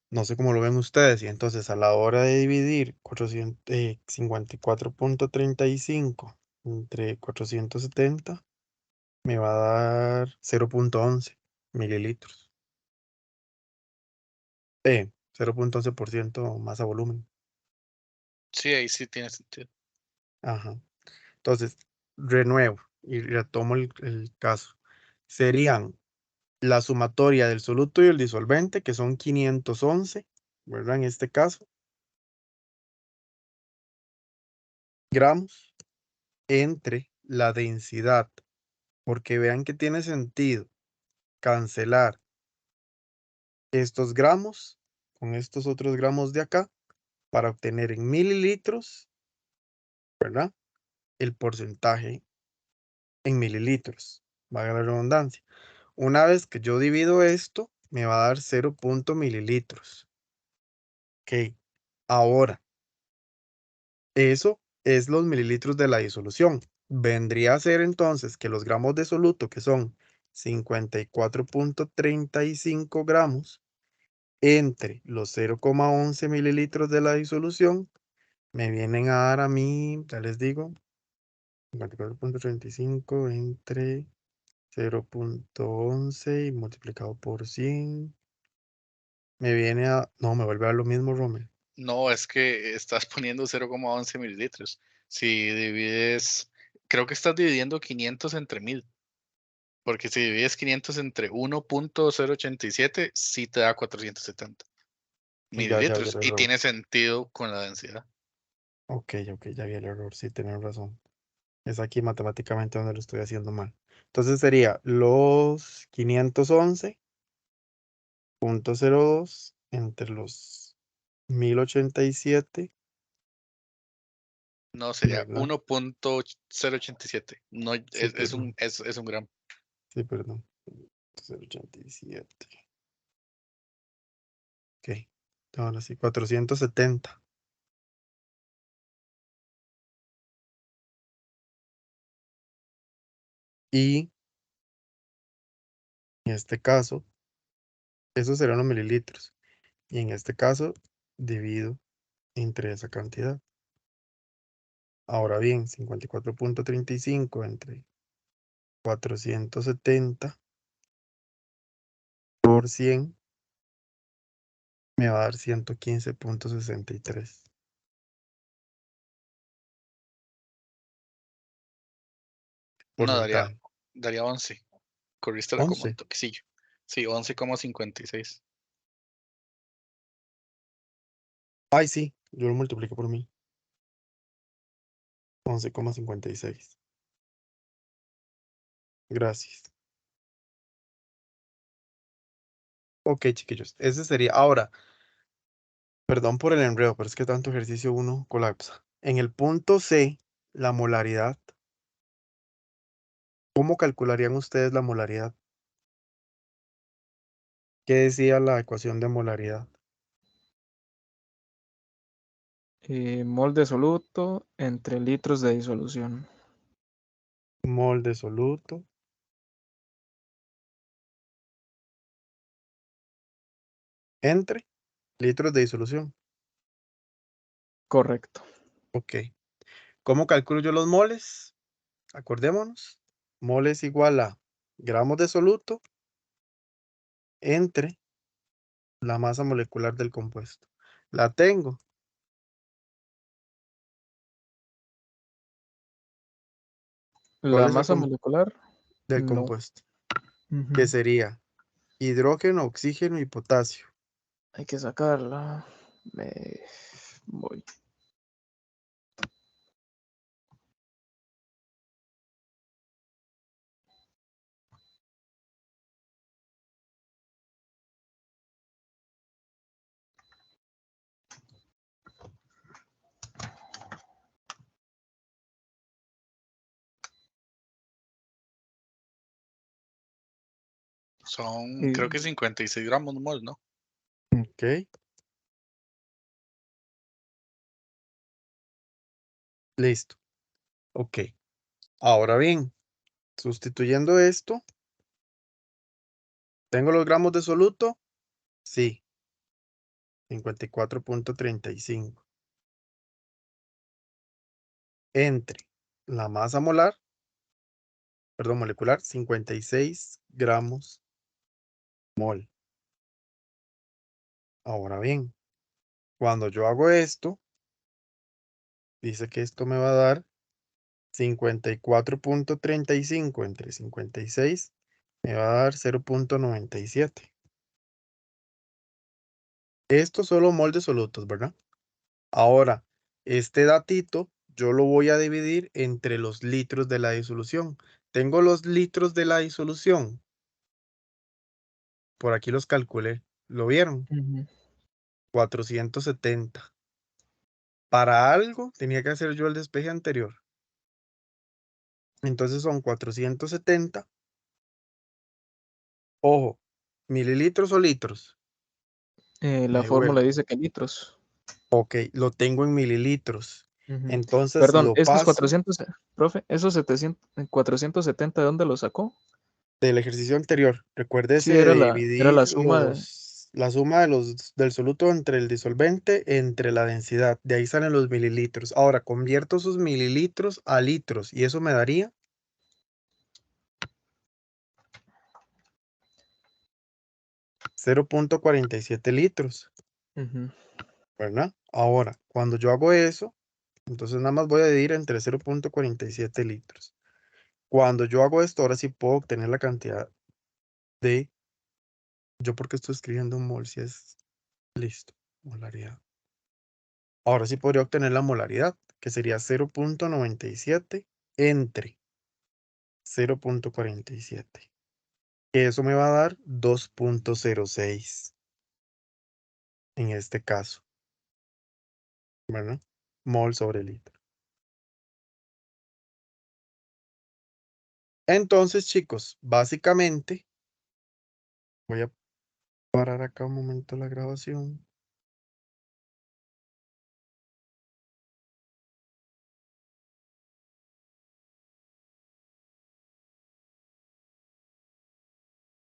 No sé cómo lo ven ustedes, y entonces a la hora de dividir 54,35 entre 470, me va a dar 0.11 mililitros. 0.11% más a volumen. Sí, ahí sí tiene sentido. Ajá. Entonces, renuevo y retomo el caso. Serían la sumatoria del soluto y el disolvente, que son 511, ¿verdad? En este caso, gramos entre la densidad, porque vean que tiene sentido cancelar estos gramos con estos otros gramos de acá para obtener en mililitros, ¿verdad? El porcentaje en mililitros, valga la redundancia. Una vez que yo divido esto, me va a dar 0. mililitros. Ok, ahora, eso es los mililitros de la disolución. Vendría a ser entonces que los gramos de soluto, que son 54,35 gramos, entre los 0,11 mililitros de la disolución, me vienen a dar a mí, ya les digo, 54,35 entre 0.11 y multiplicado por 100, me viene a, no, me vuelve a dar lo mismo, Rommel. No, es que estás poniendo 0,11 mililitros. Si divides, creo que estás dividiendo 500 entre 1000, porque si divides 500 entre 1,087, sí te da 470 Sí, ya vi mililitros el y error. tiene sentido con la densidad. Ok, ya vi el error, sí, tenés razón. Es aquí matemáticamente donde lo estoy haciendo mal. Entonces sería los 511,02 entre los 1087, No, sería ¿verdad? 1,087. No, Sí, perdón. es un gramo. Sí, perdón. 0.87. Ok. Ahora sí, 470. Y en este caso, esos serán los mililitros. Y en este caso, divido entre esa cantidad. Ahora bien, 54.35 entre 470 por 100 me va a dar 115.63. No, daría, Porcentaje. daría 11. Corriste como un 11. toquecillo. Sí, 11,56. Ay, sí, yo lo multiplico por mí. 11,56. Gracias. Ok, chiquillos. Ese sería. Ahora, perdón por el enredo, pero es que tanto ejercicio uno colapsa. En el punto C, la molaridad. ¿Cómo calcularían ustedes la molaridad? ¿Qué decía la ecuación de molaridad? Mol de soluto entre litros de disolución. Mol de soluto entre litros de disolución. Correcto. Ok. ¿Cómo calculo yo los moles? Acordémonos. Mol es igual a gramos de soluto entre la masa molecular del compuesto. La tengo. ¿Cuál La es el masa molecular, del no. compuesto? Que Ujú. sería hidrógeno, oxígeno y potasio. Hay que sacarla. Me voy. Son, Y creo que 56 gramos mol, ¿no? Ok. Listo. Ok. Ahora bien, sustituyendo esto, ¿tengo los gramos de soluto? Sí. 54.35. Entre la masa molar, perdón, molecular, 56 gramos mol. Ahora bien, cuando yo hago esto, dice que esto me va a dar 54.35 entre 56, me va a dar 0.97. Esto solo moldes solutos, ¿verdad? Ahora, este datito yo lo voy a dividir entre los litros de la disolución. Tengo los litros de la disolución. Por aquí los calculé. ¿Lo vieron? ujú. 470. Para algo tenía que hacer yo el despeje anterior. Entonces son 470. Ojo, mililitros o litros. La Me fórmula devuelvo. dice que litros. Ok, lo tengo en mililitros. Ujú. Entonces Perdón, lo estos paso 400, profe, esos 470, ¿de dónde los sacó? del ejercicio anterior. Recuérdese Sí, de era la dividir suma de... la suma de del soluto entre el disolvente entre la densidad. De ahí salen los mililitros. Ahora convierto esos mililitros a litros y eso me daría 0.47 litros, Ujú. ¿verdad? Ahora, cuando yo hago eso, entonces nada más voy a dividir entre 0.47 litros. Cuando yo hago esto, ahora sí puedo obtener la cantidad de, yo porque estoy escribiendo mol, si es listo, molaridad. Ahora sí podría obtener la molaridad, que sería 0.97 entre 0.47. Que eso me va a dar 2.06 en este caso, ¿verdad? Mol sobre litro. Entonces, chicos, básicamente, voy a parar acá un momento la grabación.